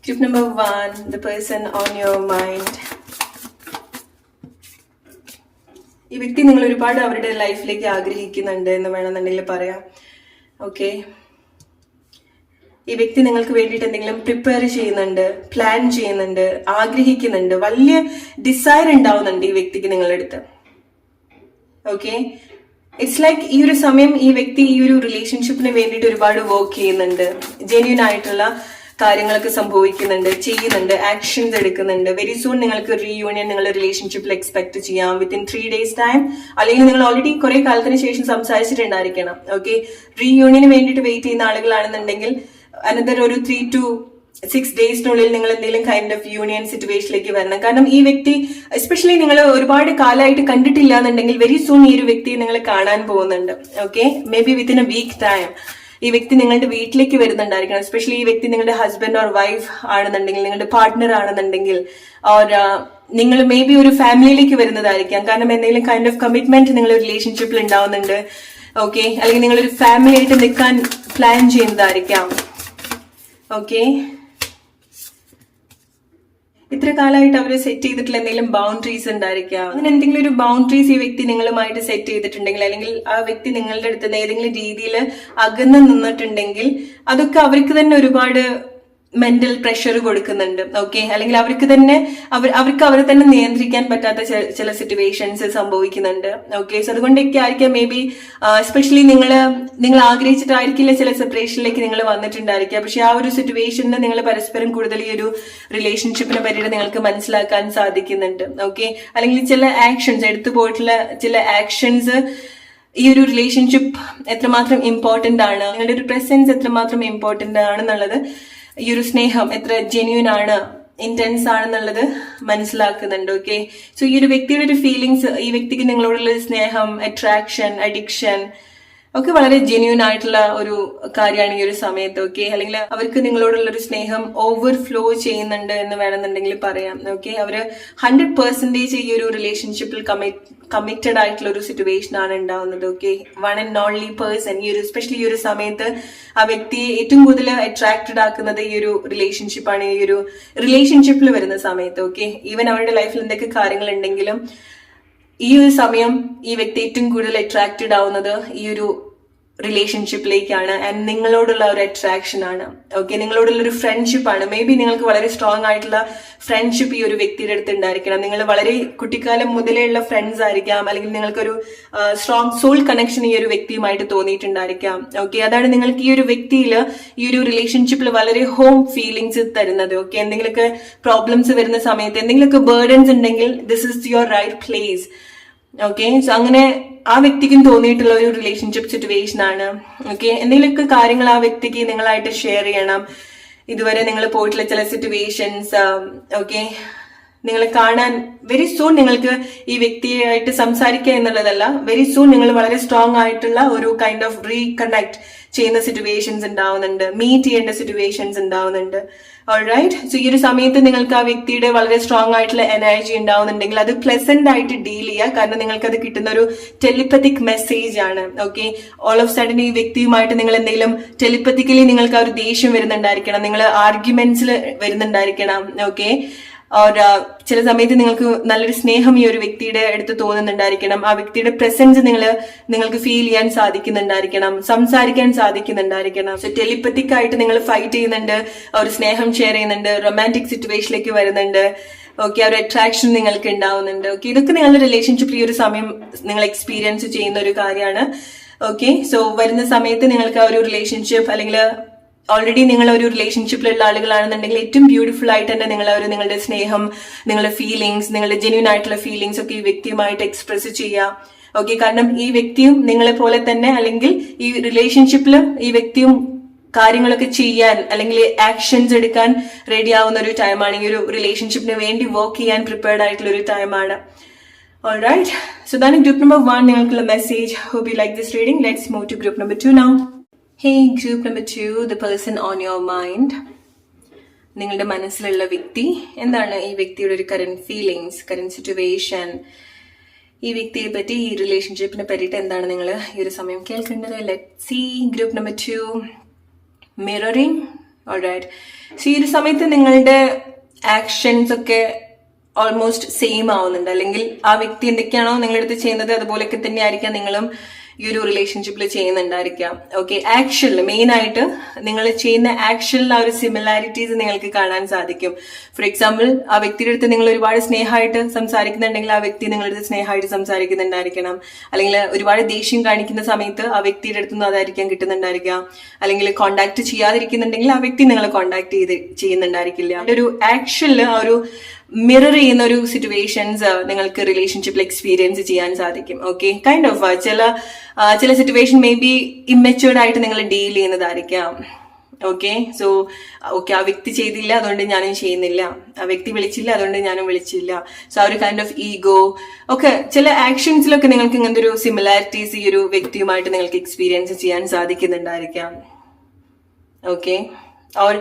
tip number 1, the person on your mind. ഈ വ്യക്തി നിങ്ങൾ ഒരുപാട് അവരുടെ ലൈഫിലേക്ക് ആഗ്രഹിക്കുന്നുണ്ട് എന്ന് വേണമെന്നുണ്ടെങ്കിൽ പറയാം. ഓക്കെ, ഈ വ്യക്തി നിങ്ങൾക്ക് വേണ്ടിയിട്ട് എന്തെങ്കിലും പ്രിപ്പയർ ചെയ്യുന്നുണ്ട്, പ്ലാൻ ചെയ്യുന്നുണ്ട്, ആഗ്രഹിക്കുന്നുണ്ട്, വലിയ ഡിസയർ ഉണ്ടാവുന്നുണ്ട് ഈ വ്യക്തിക്ക് നിങ്ങളുടെ അടുത്ത്. ഓക്കെ, ഇറ്റ്സ് ലൈക്ക് ഈ ഒരു സമയം ഈ വ്യക്തി ഈ ഒരു റിലേഷൻഷിപ്പിന് വേണ്ടിയിട്ട് ഒരുപാട് വർക്ക് ചെയ്യുന്നുണ്ട്, ജെന്യൂൻ ആയിട്ടുള്ള കാര്യങ്ങളൊക്കെ സംഭവിക്കുന്നുണ്ട്, ചെയ്യുന്നുണ്ട്, ആക്ഷൻസ് എടുക്കുന്നുണ്ട്. വെരി സൂൺ നിങ്ങൾക്ക് റീയൂണിയൻ നിങ്ങളുടെ റിലേഷൻഷിപ്പിൽ എക്സ്പെക്ട് ചെയ്യാം വിത്തിൻ 3 days ടൈം. അല്ലെങ്കിൽ നിങ്ങൾ ഓൾറെഡി കുറെ കാലത്തിന് ശേഷം സംസാരിച്ചിട്ടുണ്ടായിരിക്കണം. ഓക്കെ, റീയൂണിയന് വേണ്ടിയിട്ട് വെയിറ്റ് ചെയ്യുന്ന ആളുകളാണെന്നുണ്ടെങ്കിൽ അനന്തര ഒരു 3 to 6 days നിങ്ങൾ എന്തെങ്കിലും കൈൻഡ് ഓഫ് യൂണിയൻ സിറ്റുവേഷനിലേക്ക് വരണം. കാരണം ഈ വ്യക്തി എസ്പെഷ്യലി നിങ്ങൾ ഒരുപാട് കാലമായിട്ട് കണ്ടിട്ടില്ല എന്നുണ്ടെങ്കിൽ വെരി സൂൺ ഈ ഒരു വ്യക്തിയെ നിങ്ങൾ കാണാൻ പോകുന്നുണ്ട്. Okay, maybe within a week time ഈ വ്യക്തി നിങ്ങളുടെ വീട്ടിലേക്ക് വരുന്നുണ്ടായിരിക്കണം. എസ്പെഷ്യലി ഈ വ്യക്തി നിങ്ങളുടെ ഹസ്ബൻഡ് ഓർ വൈഫ് ആണെന്നുണ്ടെങ്കിൽ, നിങ്ങളുടെ പാർട്ട്ണർ ആണെന്നുണ്ടെങ്കിൽ, ഓർ നിങ്ങൾ മേ ബി ഒരു ഫാമിലിയിലേക്ക് വരുന്നതായിരിക്കാം. കാരണം എന്തെങ്കിലും കൈൻഡ് ഓഫ് കമ്മിറ്റ്മെന്റ് നിങ്ങൾ റിലേഷൻഷിപ്പിൽ ഉണ്ടാവുന്നുണ്ട്. ഓക്കെ, അല്ലെങ്കിൽ നിങ്ങളൊരു ഫാമിലി ആയിട്ട് നിൽക്കാൻ പ്ലാൻ ചെയ്യുന്നതായിരിക്കാം. ഓക്കെ, ഇത്ര കാലമായിട്ട് അവർ സെറ്റ് ചെയ്തിട്ടുള്ള എന്തെങ്കിലും ബൗണ്ടറീസ് ഉണ്ടായിരിക്കാം. അങ്ങനെ എന്തെങ്കിലും ഒരു ബൗണ്ടറീസ് ഈ വ്യക്തി നിങ്ങളുമായിട്ട് സെറ്റ് ചെയ്തിട്ടുണ്ടെങ്കിൽ, അല്ലെങ്കിൽ ആ വ്യക്തി നിങ്ങളുടെ അടുത്ത് നിന്ന് ഏതെങ്കിലും രീതിയിൽ അകന്ന് നിന്നിട്ടുണ്ടെങ്കിൽ അതൊക്കെ അവർക്ക് തന്നെ ഒരുപാട് മെന്റൽ പ്രഷർ കൊടുക്കുന്നുണ്ട്. ഓക്കെ, അല്ലെങ്കിൽ അവർക്ക് തന്നെ അവരെ തന്നെ നിയന്ത്രിക്കാൻ പറ്റാത്ത ചില സിറ്റുവേഷൻസ് സംഭവിക്കുന്നുണ്ട്. ഓക്കെ, സോ അതുകൊണ്ടൊക്കെ ആയിരിക്കാം മേ ബി എസ്പെഷ്യലി നിങ്ങൾ ആഗ്രഹിച്ചിട്ടായിരിക്കില്ല ചില സെപ്പറേഷനിലേക്ക് നിങ്ങൾ വന്നിട്ടുണ്ടായിരിക്കുക. പക്ഷെ ആ ഒരു സിറ്റുവേഷനിൽ നിങ്ങൾ പരസ്പരം കൂടുതൽ ഈ ഒരു റിലേഷൻഷിപ്പിനെ പറ്റിയിട്ട് നിങ്ങൾക്ക് മനസ്സിലാക്കാൻ സാധിക്കുന്നുണ്ട്. ഓക്കെ, അല്ലെങ്കിൽ ചില ആക്ഷൻസ് എടുത്തു പോയിട്ടുള്ള ചില ആക്ഷൻസ് ഈ ഒരു റിലേഷൻഷിപ്പ് എത്രമാത്രം ഇമ്പോർട്ടന്റ് ആണ്, നിങ്ങളുടെ ഒരു പ്രസൻസ് എത്രമാത്രം ഇമ്പോർട്ടന്റ് ആണെന്നുള്ളത്, ഈ ഒരു സ്നേഹം എത്ര ജെന്യൂൻ ആണ്, ഇന്റൻസ് ആണെന്നുള്ളത് മനസ്സിലാക്കുന്നുണ്ട്. ഓക്കെ, സോ ഈ ഒരു വ്യക്തിയുടെ ഒരു ഫീലിങ്സ്, ഈ വ്യക്തിക്ക് നിങ്ങളോടുള്ള സ്നേഹം, അട്രാക്ഷൻ, അഡിക്ഷൻ ഒക്കെ വളരെ ജെന്യൂൻ ആയിട്ടുള്ള ഒരു കാര്യമാണ് ഈ ഒരു സമയത്ത്. ഓക്കെ, അല്ലെങ്കിൽ അവർക്ക് നിങ്ങളോടുള്ള ഒരു സ്നേഹം ഓവർഫ്ലോ ചെയ്യുന്നുണ്ട് എന്ന് വേണമെന്നുണ്ടെങ്കിൽ പറയാം. ഓക്കെ, അവര് 100% ഈ ഒരു റിലേഷൻഷിപ്പിൽ കമ്മിറ്റഡ് ആയിട്ടുള്ള ഒരു സിറ്റുവേഷൻ ആണ് ഉണ്ടാവുന്നത്. Okay, one and only person. ഈ ഒരു എസ്പെഷ്യലി ഈ ഒരു സമയത്ത് ആ വ്യക്തിയെ ഏറ്റവും കൂടുതൽ അട്രാക്റ്റഡ് ആക്കുന്നത് ഈ ഒരു റിലേഷൻഷിപ്പാണ്, ഈ ഒരു റിലേഷൻഷിപ്പിൽ വരുന്ന സമയത്ത്. ഓക്കെ, ഈവൻ അവരുടെ ലൈഫിൽ എന്തൊക്കെ കാര്യങ്ങൾ ഉണ്ടെങ്കിലും ഈ ഒരു സമയം ഈ വ്യക്തി ഏറ്റവും കൂടുതൽ അട്രാക്റ്റഡ് ആവുന്നത് ഈ ഒരു റിലേഷൻഷിപ്പിലേക്കാണ്. ആൻഡ് നിങ്ങളോടുള്ള ഒരു അട്രാക്ഷൻ ആണ്. ഓക്കെ, നിങ്ങളോടുള്ള ഒരു ഫ്രണ്ട്ഷിപ്പ് ആണ്. മേ ബി നിങ്ങൾക്ക് വളരെ സ്ട്രോങ് ആയിട്ടുള്ള ഫ്രണ്ട്ഷിപ്പ് ഈ ഒരു വ്യക്തിയുടെ അടുത്ത് ഉണ്ടായിരിക്കണം. നിങ്ങൾ വളരെ കുട്ടിക്കാലം മുതലേ ഉള്ള ഫ്രണ്ട്സ് ആയിരിക്കാം, അല്ലെങ്കിൽ നിങ്ങൾക്കൊരു സ്ട്രോങ് സോൾ കണക്ഷൻ ഈ ഒരു വ്യക്തിയുമായിട്ട് തോന്നിയിട്ടുണ്ടായിരിക്കാം. ഓക്കെ, അതാണ് നിങ്ങൾക്ക് ഈ ഒരു വ്യക്തിയിൽ ഈ ഒരു റിലേഷൻഷിപ്പിൽ വളരെ ഹോം ഫീലിങ്സ് തരുന്നത്. ഓക്കെ, എന്തെങ്കിലുമൊക്കെ പ്രോബ്ലംസ് വരുന്ന സമയത്ത്, എന്തെങ്കിലുമൊക്കെ ബേർഡൻസ് ഉണ്ടെങ്കിൽ this is your right place. Okay, so അങ്ങനെ ആ വ്യക്തിക്കും തോന്നിയിട്ടുള്ള ഒരു റിലേഷൻഷിപ്പ് സിറ്റുവേഷൻ ആണ്. ഓക്കെ, എന്തെങ്കിലുമൊക്കെ കാര്യങ്ങൾ ആ വ്യക്തിക്ക് നിങ്ങളായിട്ട് ഷെയർ ചെയ്യണം. ഇതുവരെ നിങ്ങൾ പോയിട്ടുള്ള ചില സിറ്റുവേഷൻസ്. ഓക്കെ, നിങ്ങളെ കാണാൻ വെരി സൂൺ നിങ്ങൾക്ക് ഈ വ്യക്തിയായിട്ട് സംസാരിക്കുക എന്നുള്ളതല്ല, വെരി സൂൺ നിങ്ങൾ വളരെ സ്ട്രോങ് ആയിട്ടുള്ള ഒരു കൈൻഡ് ഓഫ് റീകണക്ട് ചെയ്യുന്ന സിറ്റുവേഷൻസ് ഉണ്ടാവുന്നുണ്ട്, മീറ്റ് ചെയ്യേണ്ട സിറ്റുവേഷൻസ് ഉണ്ടാവുന്നുണ്ട്. ഓൾറൈറ്റ്. സോ ഈ ഒരു സമയത്ത് നിങ്ങൾക്ക് ആ വ്യക്തിയുടെ വളരെ സ്ട്രോങ് ആയിട്ടുള്ള എനർജി ഉണ്ടാവുന്നുണ്ടെങ്കിൽ അത് പ്ലസന്റ് ആയിട്ട് ഡീൽ ചെയ്യുക. കാരണം നിങ്ങൾക്ക് അത് കിട്ടുന്ന ഒരു ടെലിപ്പത്തിക് മെസ്സേജ് ആണ്. ഓക്കെ, ഓൾ ഓഫ് സഡൻ ഈ വ്യക്തിയുമായിട്ട് നിങ്ങൾ എന്തെങ്കിലും ടെലിപ്പത്തിക്കലി നിങ്ങൾക്ക് ആ ഒരു ദേഷ്യം വരുന്നുണ്ടായിരിക്കണം, നിങ്ങൾ ആർഗ്യുമെന്റ്സിൽ വരുന്നുണ്ടായിരിക്കണം. ഓക്കെ, ചില സമയത്ത് നിങ്ങൾക്ക് നല്ലൊരു സ്നേഹം ഈ ഒരു വ്യക്തിയുടെ അടുത്ത് തോന്നുന്നുണ്ടായിരിക്കണം. ആ വ്യക്തിയുടെ പ്രസൻസ് നിങ്ങൾക്ക് ഫീൽ ചെയ്യാൻ സാധിക്കുന്നുണ്ടായിരിക്കണം, സംസാരിക്കാൻ സാധിക്കുന്നുണ്ടായിരിക്കണം. സോ ടെലിപ്പത്തിക് ആയിട്ട് നിങ്ങൾ ഫൈറ്റ് ചെയ്യുന്നുണ്ട്, ഒരു സ്നേഹം ഷെയർ ചെയ്യുന്നുണ്ട്, റൊമാൻറ്റിക് സിറ്റുവേഷനിലേക്ക് വരുന്നുണ്ട്. ഓക്കെ, ആ ഒരു അട്രാക്ഷൻ നിങ്ങൾക്ക് ഉണ്ടാവുന്നുണ്ട്. ഓക്കെ, ഇതൊക്കെ നിങ്ങളുടെ റിലേഷൻഷിപ്പിൽ ഈ ഒരു സമയം നിങ്ങൾ എക്സ്പീരിയൻസ് ചെയ്യുന്ന ഒരു കാര്യമാണ്. ഓക്കെ, സോ വരുന്ന സമയത്ത് നിങ്ങൾക്ക് ആ ഒരു റിലേഷൻഷിപ്പ് അല്ലെങ്കിൽ ഓൾറെഡി നിങ്ങൾ ഒരു റിലേഷൻഷിപ്പിലുള്ള ആളുകളാണെന്നുണ്ടെങ്കിൽ ഏറ്റവും ബ്യൂട്ടിഫുൾ ആയിട്ട് തന്നെ നിങ്ങളുടെ സ്നേഹം, നിങ്ങളുടെ ഫീലിങ്സ്, നിങ്ങളുടെ ജെന്യൂൻ ആയിട്ടുള്ള ഫീലിങ്സ് ഒക്കെ ഈ വ്യക്തിയുമായിട്ട് എക്സ്പ്രസ് ചെയ്യാം. ഓക്കെ, കാരണം ഈ വ്യക്തിയും നിങ്ങളെ പോലെ തന്നെ, അല്ലെങ്കിൽ ഈ റിലേഷൻഷിപ്പിൽ ഈ വ്യക്തിയും കാര്യങ്ങളൊക്കെ ചെയ്യാൻ അല്ലെങ്കിൽ ആക്ഷൻസ് എടുക്കാൻ റെഡി ആവുന്ന ഒരു ടൈമാണ്. ഈ ഒരു റിലേഷൻഷിപ്പിന് വേണ്ടി വർക്ക് ചെയ്യാൻ പ്രിപ്പയർഡ് ആയിട്ടുള്ള ഒരു ടൈമാണ്. Alright, so then in group number 1 നിങ്ങൾക്കുള്ള message. Hope you like this reading. Let's move to group number 2 now. Hey, group number 2, the person on your mind. നിങ്ങളുടെ മനസ്സിലുള്ള വ്യക്തി. എന്താണ് ഈ വ്യക്തിയുടെ ഒരു കറന്റ് ഫീലിങ്സ്, കറന്റ് സിറ്റുവേഷൻ, ഈ വ്യക്തിയെ പറ്റി, ഈ റിലേഷൻഷിപ്പിനെ പറ്റിയിട്ട് എന്താണ് നിങ്ങൾ ഈ ഒരു സമയം കേൾക്കേണ്ടത്? Let's see. Group number 2, mirroring. Alright, so ഈ ഒരു സമയത്ത് നിങ്ങളുടെ ആക്ഷൻസ് ഒക്കെ ഓൾമോസ്റ്റ് സെയിം ആവുന്നുണ്ട്, അല്ലെങ്കിൽ ആ വ്യക്തി എന്തൊക്കെയാണോ നിങ്ങളുടെ അടുത്ത് ചെയ്യുന്നത് അതുപോലെയൊക്കെ തന്നെ ആയിരിക്കാം നിങ്ങളും ഈ ഒരു റിലേഷൻഷിപ്പിൽ ചെയ്യുന്നുണ്ടായിരിക്കാം. ഓക്കെ, ആക്ഷനിൽ മെയിൻ ആയിട്ട് നിങ്ങൾ ചെയ്യുന്ന ആക്ഷനിൽ ആ ഒരു സിമിലാരിറ്റീസ് നിങ്ങൾക്ക് കാണാൻ സാധിക്കും. ഫോർ എക്സാമ്പിൾ, ആ വ്യക്തിയുടെ അടുത്ത് നിങ്ങൾ ഒരുപാട് സ്നേഹമായിട്ട് സംസാരിക്കുന്നുണ്ടെങ്കിൽ ആ വ്യക്തി നിങ്ങളുടെ അടുത്ത് സ്നേഹമായിട്ട് സംസാരിക്കുന്നുണ്ടായിരിക്കണം. അല്ലെങ്കിൽ ഒരുപാട് ദേഷ്യം കാണിക്കുന്ന സമയത്ത് ആ വ്യക്തിയുടെ അടുത്ത് നിന്ന് അതായിരിക്കാം കിട്ടുന്നുണ്ടായിരിക്കാം. അല്ലെങ്കിൽ കോണ്ടാക്ട് ചെയ്യാതിരിക്കുന്നുണ്ടെങ്കിൽ ആ വ്യക്തി നിങ്ങളെ കോണ്ടാക്ട് ചെയ്യുന്നുണ്ടായിരിക്കില്ല. ഒരു ആക്ഷനിൽ ആ ഒരു മിറർ ചെയ്യുന്ന ഒരു സിറ്റുവേഷൻസ് നിങ്ങൾക്ക് റിലേഷൻഷിപ്പിൽ എക്സ്പീരിയൻസ് ചെയ്യാൻ സാധിക്കും. ഓക്കെ, കൈൻഡ് ഓഫ് ചില സിറ്റുവേഷൻ മേ ബി ഇമ്മച്യൂർഡ് ആയിട്ട് നിങ്ങൾ ഡീൽ ചെയ്യുന്നതായിരിക്കാം. ഓക്കെ, സോ ആ വ്യക്തി ചെയ്തില്ല അതുകൊണ്ട് ഞാനും ചെയ്യുന്നില്ല, ആ വ്യക്തി വിളിച്ചില്ല അതുകൊണ്ട് ഞാനും വിളിച്ചില്ല. സോ ആ ഒരു കൈൻഡ് ഓഫ് ഈഗോ ഒക്കെ ചില ആക്ഷൻസിലൊക്കെ നിങ്ങൾക്ക് ഇങ്ങനത്തെ ഒരു സിമിലാരിറ്റീസ് ഈ ഒരു വ്യക്തിയുമായിട്ട് നിങ്ങൾക്ക് എക്സ്പീരിയൻസ് ചെയ്യാൻ സാധിക്കുന്നുണ്ടായിരിക്കാം. ഓക്കെ, ഓർ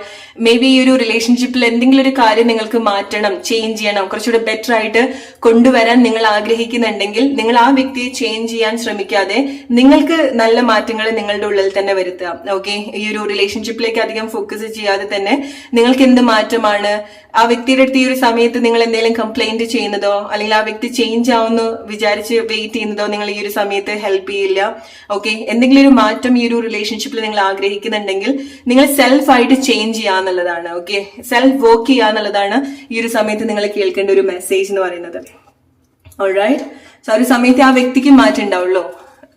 മേ ബി ഈ ഒരു റിലേഷൻഷിപ്പിൽ എന്തെങ്കിലും ഒരു കാര്യം നിങ്ങൾക്ക് മാറ്റണം, ചേഞ്ച് ചെയ്യണം, കുറച്ചുകൂടെ ബെറ്റർ ആയിട്ട് കൊണ്ടുവരാൻ നിങ്ങൾ ആഗ്രഹിക്കുന്നുണ്ടെങ്കിൽ നിങ്ങൾ ആ വ്യക്തിയെ ചേഞ്ച് ചെയ്യാൻ ശ്രമിക്കാതെ നിങ്ങൾക്ക് നല്ല മാറ്റങ്ങൾ നിങ്ങളുടെ ഉള്ളിൽ തന്നെ വരുത്തുക. ഓക്കെ, ഈ ഒരു റിലേഷൻഷിപ്പിലേക്ക് അധികം ഫോക്കസ് ചെയ്യാതെ തന്നെ നിങ്ങൾക്ക് എന്ത് മാറ്റമാണ്, ആ വ്യക്തിയുടെ അടുത്ത് ഈ ഒരു സമയത്ത് നിങ്ങൾ എന്തെങ്കിലും കംപ്ലൈന്റ് ചെയ്യുന്നതോ അല്ലെങ്കിൽ ആ വ്യക്തി ചേഞ്ച് ആവുമെന്ന് വിചാരിച്ച് വെയിറ്റ് ചെയ്യുന്നതോ നിങ്ങൾ ഈ ഒരു സമയത്ത് ഹെൽപ്പ് ചെയ്യില്ല. ഓക്കെ, എന്തെങ്കിലും ഒരു മാറ്റം ഈ ഒരു റിലേഷൻഷിപ്പിൽ നിങ്ങൾ ആഗ്രഹിക്കുന്നുണ്ടെങ്കിൽ നിങ്ങൾ സെൽഫായിട്ട് ചേഞ്ച് ചെയ്യാന്നുള്ളതാണ്. ഓക്കെ, സെൽഫ് വർക്ക് ചെയ്യാന്നുള്ളതാണ് ഈ ഒരു സമയത്ത് നിങ്ങൾ കേൾക്കേണ്ട ഒരു മെസ്സേജ് എന്ന് പറയുന്നത്. ഓൾറൈറ്റ്, സോ ആ ഒരു സമയത്ത് ആ വ്യക്തിക്ക് മാറ്റം ഉണ്ടാവുള്ളൂ.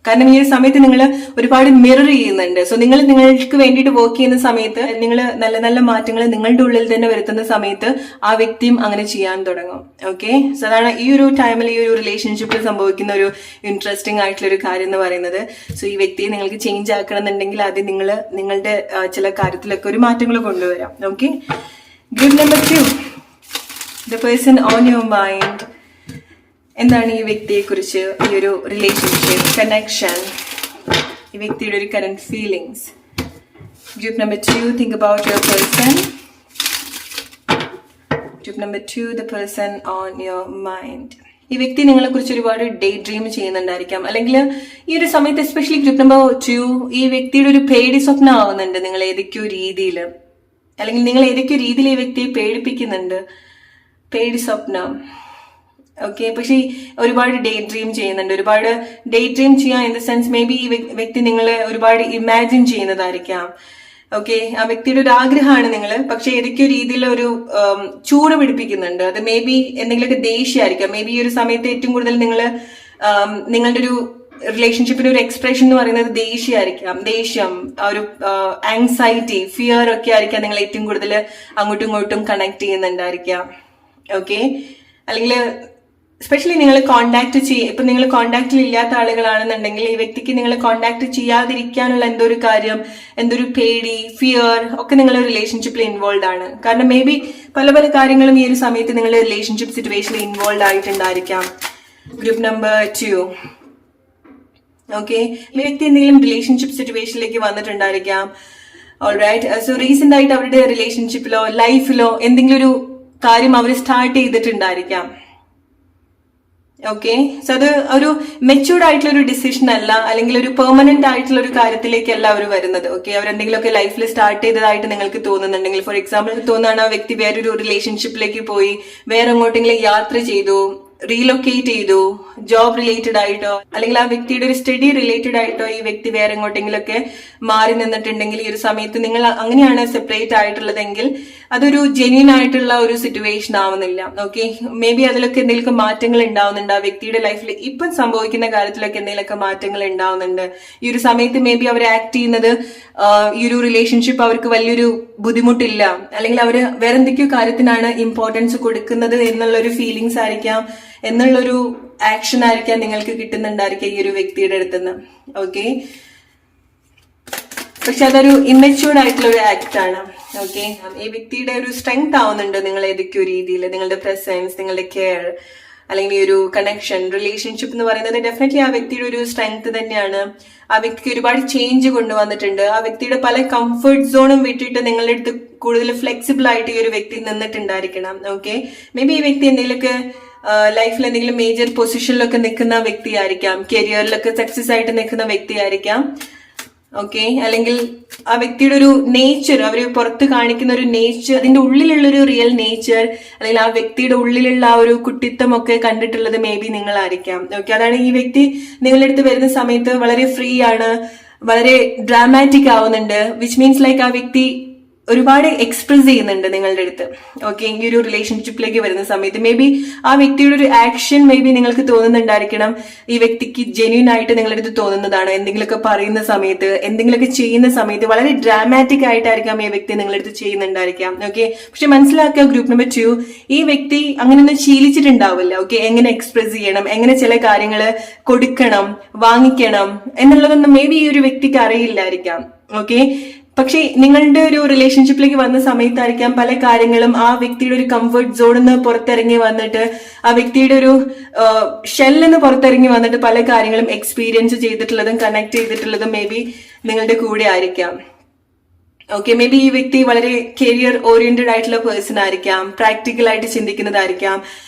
കാരണം ഈ ഒരു സമയത്ത് നിങ്ങൾ ഒരുപാട് മിറർ ചെയ്യുന്നുണ്ട്. സോ നിങ്ങൾക്ക് വേണ്ടിയിട്ട് വർക്ക് ചെയ്യുന്ന സമയത്ത് നിങ്ങൾ നല്ല നല്ല മാറ്റങ്ങൾ നിങ്ങളുടെ ഉള്ളിൽ തന്നെ വരുത്തുന്ന സമയത്ത് ആ വ്യക്തിയും അങ്ങനെ ചെയ്യാൻ തുടങ്ങും. ഓക്കെ, സോ അതാണ് ഈ ഒരു ടൈമിൽ ഈ ഒരു റിലേഷൻഷിപ്പിൽ സംഭവിക്കുന്ന ഒരു ഇൻട്രസ്റ്റിംഗ് ആയിട്ടുള്ള ഒരു കാര്യം എന്ന് പറയുന്നത്. സോ ഈ വ്യക്തിയെ നിങ്ങൾക്ക് ചേഞ്ച് ആക്കണം എന്നുണ്ടെങ്കിൽ ആദ്യം നിങ്ങളുടെ ചില കാര്യത്തിലൊക്കെ ഒരു മാറ്റങ്ങൾ കൊണ്ടുവരാം. Okay, group number 2, the person on your mind. എന്താണ് ഈ വ്യക്തിയെ കുറിച്ച്, ഈ ഒരു റിലേഷൻഷിപ്പ്, കണക്ഷൻ, ഈ വ്യക്തിയുടെ ഒരു current feelings. Group number 2, think about your person. Group number 2, the person on your mind. ഈ വ്യക്തി നിങ്ങളെ കുറിച്ച് ഒരുപാട് ഡേ ഡ്രീം ചെയ്യുന്നുണ്ടായിരിക്കാം, അല്ലെങ്കിൽ ഈ ഒരു സമയത്ത് എസ്പെഷ്യലി ഗ്രൂപ്പ് നമ്പർ 2 ഈ വ്യക്തിയുടെ ഒരു പേടി സ്വപ്നം ആവുന്നുണ്ട് നിങ്ങൾ ഏതൊക്കെയോ രീതിയിൽ, അല്ലെങ്കിൽ നിങ്ങൾ ഏതൊക്കെയോ രീതിയിൽ ഈ വ്യക്തിയെ പേടിപ്പിക്കുന്നുണ്ട്, പേടി സ്വപ്നം. ഓക്കെ, പക്ഷെ ഒരുപാട് ഡേ ഡ്രീം ചെയ്യുന്നുണ്ട്. ഒരുപാട് ഡേ ഡ്രീം ചെയ്യാൻ in the sense may be ഈ വ്യക്തി നിങ്ങളെ ഒരുപാട് ഇമാജിൻ ചെയ്യുന്നതായിരിക്കാം. ഓക്കെ, ആ വ്യക്തിയുടെ ഒരു ആഗ്രഹമാണ് നിങ്ങൾ, പക്ഷെ ഏതൊക്കെയോ രീതിയിൽ ഒരു ചൂട് പിടിപ്പിക്കുന്നുണ്ട്. അത് മേ ബി എന്തെങ്കിലുമൊക്കെ ദേഷ്യമായിരിക്കാം. മേ ബി ഈ ഒരു സമയത്ത് ഏറ്റവും കൂടുതൽ നിങ്ങളുടെ ഒരു റിലേഷൻഷിപ്പിന്റെ ഒരു എക്സ്പ്രഷൻ എന്ന് പറയുന്നത് ദേഷ്യം, ഒരു ആങ്സൈറ്റി, ഫിയർ ഒക്കെ ആയിരിക്കാം നിങ്ങൾ ഏറ്റവും കൂടുതൽ അങ്ങോട്ടും ഇങ്ങോട്ടും കണക്ട് ചെയ്യുന്നുണ്ടായിരിക്കാം. ഓക്കെ, അല്ലെങ്കിൽ സ്പെഷ്യലി നിങ്ങൾ ഇപ്പൊ നിങ്ങൾ കോണ്ടാക്റ്റിൽ ഇല്ലാത്ത ആളുകളാണെന്നുണ്ടെങ്കിൽ ഈ വ്യക്തിക്ക് നിങ്ങൾ കോണ്ടാക്ട് ചെയ്യാതിരിക്കാനുള്ള എന്തൊരു കാര്യം, എന്തൊരു പേടി, ഫിയർ ഒക്കെ നിങ്ങൾ റിലേഷൻഷിപ്പിൽ ഇൻവോൾവ് ആണ്. കാരണം മേ ബി പല പല കാര്യങ്ങളും ഈ ഒരു സമയത്ത് നിങ്ങൾ റിലേഷൻഷിപ്പ് സിറ്റുവേഷനിൽ ഇൻവോൾവ് ആയിട്ടുണ്ടായിരിക്കാം. ഗ്രൂപ്പ് നമ്പർ 2, ഓക്കെ, ഈ വ്യക്തി എന്തെങ്കിലും റിലേഷൻഷിപ്പ് സിറ്റുവേഷനിലേക്ക് വന്നിട്ടുണ്ടായിരിക്കാം. ഓൾറൈറ്റ്. സോ റീസെന്റ് ആയിട്ട് അവരുടെ റിലേഷൻഷിപ്പിലോ ലൈഫിലോ എന്തെങ്കിലും ഒരു കാര്യം അവർ സ്റ്റാർട്ട് ചെയ്തിട്ടുണ്ടായിരിക്കാം. ഓക്കെ, സോ അത് ഒരു മെച്യൂർഡ് ആയിട്ടുള്ള ഒരു ഡിസിഷൻ അല്ല, അല്ലെങ്കിൽ ഒരു പെർമനന്റ് ആയിട്ടുള്ള ഒരു കാര്യത്തിലേക്കല്ല അവർ വരുന്നത്. ഓക്കെ, അവരെന്തെങ്കിലുമൊക്കെ ലൈഫിൽ സ്റ്റാർട്ട് ചെയ്തതായിട്ട് നിങ്ങൾക്ക് തോന്നുന്നുണ്ടെങ്കിൽ, ഫോർ എക്സാമ്പിൾ തോന്നുകയാണ് ആ വ്യക്തി വേറൊരു റിലേഷൻഷിപ്പിലേക്ക് പോയി, വേറെ എങ്ങോട്ടെങ്കിലും യാത്ര ചെയ്തു, റീലൊക്കേറ്റ് ചെയ്തു, ജോബ് റിലേറ്റഡ് ആയിട്ടോ അല്ലെങ്കിൽ ആ വ്യക്തിയുടെ ഒരു സ്റ്റഡി റിലേറ്റഡ് ആയിട്ടോ ഈ വ്യക്തി വേറെ എങ്ങോട്ടെങ്കിലൊക്കെ മാറി നിന്നിട്ടുണ്ടെങ്കിൽ, ഈ ഒരു സമയത്ത് നിങ്ങൾ അങ്ങനെയാണ് സെപ്പറേറ്റ് ആയിട്ടുള്ളതെങ്കിൽ അതൊരു ജെന്യൂൻ ആയിട്ടുള്ള ഒരു സിറ്റുവേഷൻ ആവുന്നില്ല. ഓക്കെ, മേ ബി അതിലൊക്കെ എന്തെങ്കിലുമൊക്കെ മാറ്റങ്ങൾ ഉണ്ടാവുന്നുണ്ട്. ആ വ്യക്തിയുടെ ലൈഫിൽ ഇപ്പം സംഭവിക്കുന്ന കാര്യത്തിലൊക്കെ എന്തെങ്കിലുമൊക്കെ മാറ്റങ്ങൾ ഉണ്ടാവുന്നുണ്ട്. ഈ ഒരു സമയത്ത് മേ ബി അവർ ആക്ട് ചെയ്യുന്നത് ഈ ഒരു റിലേഷൻഷിപ്പ് അവർക്ക് വലിയൊരു ബുദ്ധിമുട്ടില്ല, അല്ലെങ്കിൽ അവർ വേറെ എന്തൊക്കെയോ കാര്യത്തിനാണ് ഇമ്പോർട്ടൻസ് കൊടുക്കുന്നത് എന്നുള്ളൊരു ഫീലിങ്സ് ആയിരിക്കാം, എന്നുള്ളൊരു ആക്ഷൻ ആയിരിക്കാം നിങ്ങൾക്ക് കിട്ടുന്നുണ്ടായിരിക്കാം ഈ ഒരു വ്യക്തിയുടെ അടുത്തുനിന്ന്. ഓക്കെ, പക്ഷെ അതൊരു ഇമ്മച്യൂർഡ് ആയിട്ടുള്ള ഒരു ആക്ട് ആണ്. ഓക്കെ, ഈ വ്യക്തിയുടെ ഒരു സ്ട്രെങ്ത് ആവുന്നുണ്ട് നിങ്ങൾ ഏതൊക്കെയോ രീതിയിൽ, നിങ്ങളുടെ പ്രസൻസ്, നിങ്ങളുടെ കെയർ, അല്ലെങ്കിൽ ഈ ഒരു കണക്ഷൻ, റിലേഷൻഷിപ്പ് എന്ന് പറയുന്നത് ഡെഫിനറ്റ്ലി ആ വ്യക്തിയുടെ ഒരു സ്ട്രെങ്ത് തന്നെയാണ്. ആ വ്യക്തിക്ക് ഒരുപാട് ചേഞ്ച് കൊണ്ടുവന്നിട്ടുണ്ട്. ആ വ്യക്തിയുടെ പല കംഫർട്ട് സോണും വിട്ടിട്ട് നിങ്ങളുടെ അടുത്ത് കൂടുതൽ ഫ്ലെക്സിബിൾ ആയിട്ട് ഈ ഒരു വ്യക്തി നിന്നിട്ടുണ്ടായിരിക്കണം. ഓക്കെ, മേ ബി ഈ വ്യക്തി എന്തെങ്കിലുമൊക്കെ ലൈഫിൽ എന്തെങ്കിലും മേജർ പൊസിഷനിലൊക്കെ നിൽക്കുന്ന വ്യക്തിയായിരിക്കാം, കരിയറിലൊക്കെ സക്സസ് ആയിട്ട് നിൽക്കുന്ന വ്യക്തിയായിരിക്കാം. ഓക്കെ, അല്ലെങ്കിൽ ആ വ്യക്തിയുടെ ഒരു നേച്ചർ, അവർ പുറത്ത് കാണിക്കുന്ന ഒരു നേച്ചർ, അതിന്റെ ഉള്ളിലുള്ള ഒരു റിയൽ നേച്ചർ, അല്ലെങ്കിൽ ആ വ്യക്തിയുടെ ഉള്ളിലുള്ള ആ ഒരു കുട്ടിത്തം ഒക്കെ കണ്ടിട്ടുള്ളത് മേ ബി നിങ്ങളായിരിക്കാം. ഓക്കെ, അതാണ് ഈ വ്യക്തി നിങ്ങളുടെ അടുത്ത് വരുന്ന സമയത്ത് വളരെ ഫ്രീ ആണ്, വളരെ ഡ്രാമാറ്റിക് ആവുന്നുണ്ട്, വിച്ച് മീൻസ് ലൈക്ക് ആ വ്യക്തി ഒരുപാട് എക്സ്പ്രസ് ചെയ്യുന്നുണ്ട് നിങ്ങളുടെ അടുത്ത്. ഓക്കെ, ഈ ഒരു റിലേഷൻഷിപ്പിലേക്ക് വരുന്ന സമയത്ത് മേ ബി ആ വ്യക്തിയുടെ ഒരു ആക്ഷൻ മേ ബി നിങ്ങൾക്ക് തോന്നുന്നുണ്ടായിരിക്കണം ഈ വ്യക്തിക്ക് ജെന്യൂൻ ആയിട്ട് നിങ്ങളുടെ അടുത്ത് തോന്നുന്നതാണ്. എന്തെങ്കിലുമൊക്കെ പറയുന്ന സമയത്ത്, എന്തെങ്കിലുമൊക്കെ ചെയ്യുന്ന സമയത്ത് വളരെ ഡ്രാമാറ്റിക് ആയിട്ടായിരിക്കാം ഈ വ്യക്തി നിങ്ങളുടെ അടുത്ത് ചെയ്യുന്നുണ്ടായിരിക്കാം. ഓക്കെ, പക്ഷെ മനസ്സിലാക്കുക ഗ്രൂപ്പ് നമ്പർ 2, ഈ വ്യക്തി അങ്ങനെയൊന്നും ശീലിച്ചിട്ടുണ്ടാവില്ല. ഓക്കെ, എങ്ങനെ എക്സ്പ്രസ് ചെയ്യണം, എങ്ങനെ ചില കാര്യങ്ങൾ കൊടുക്കണം, വാങ്ങിക്കണം എന്നുള്ളതൊന്നും മേ ബി ഈ ഒരു വ്യക്തിക്ക് അറിയില്ലായിരിക്കാം. ഓക്കെ, പക്ഷെ നിങ്ങളുടെ ഒരു റിലേഷൻഷിപ്പിലേക്ക് വന്ന സമയത്തായിരിക്കാം പല കാര്യങ്ങളും ആ വ്യക്തിയുടെ ഒരു കംഫർട്ട് സോണിൽ നിന്ന് പുറത്തിറങ്ങി വന്നിട്ട്, ആ വ്യക്തിയുടെ ഒരു ഷെല്ലിൽ നിന്ന് പുറത്തിറങ്ങി വന്നിട്ട് പല കാര്യങ്ങളും എക്സ്പീരിയൻസ് ചെയ്തിട്ടുള്ളതും കണക്ട് ചെയ്തിട്ടുള്ളതും മേ ബി നിങ്ങളുടെ കൂടെ ആയിരിക്കാം. ഓക്കെ, മേ ബി ഈ വ്യക്തി വളരെ കരിയർ ഓറിയന്റഡ് ആയിട്ടുള്ള പേഴ്സൺ ആയിരിക്കാം, പ്രാക്ടിക്കൽ ആയിട്ട് ചിന്തിക്കുന്നതായിരിക്കാം.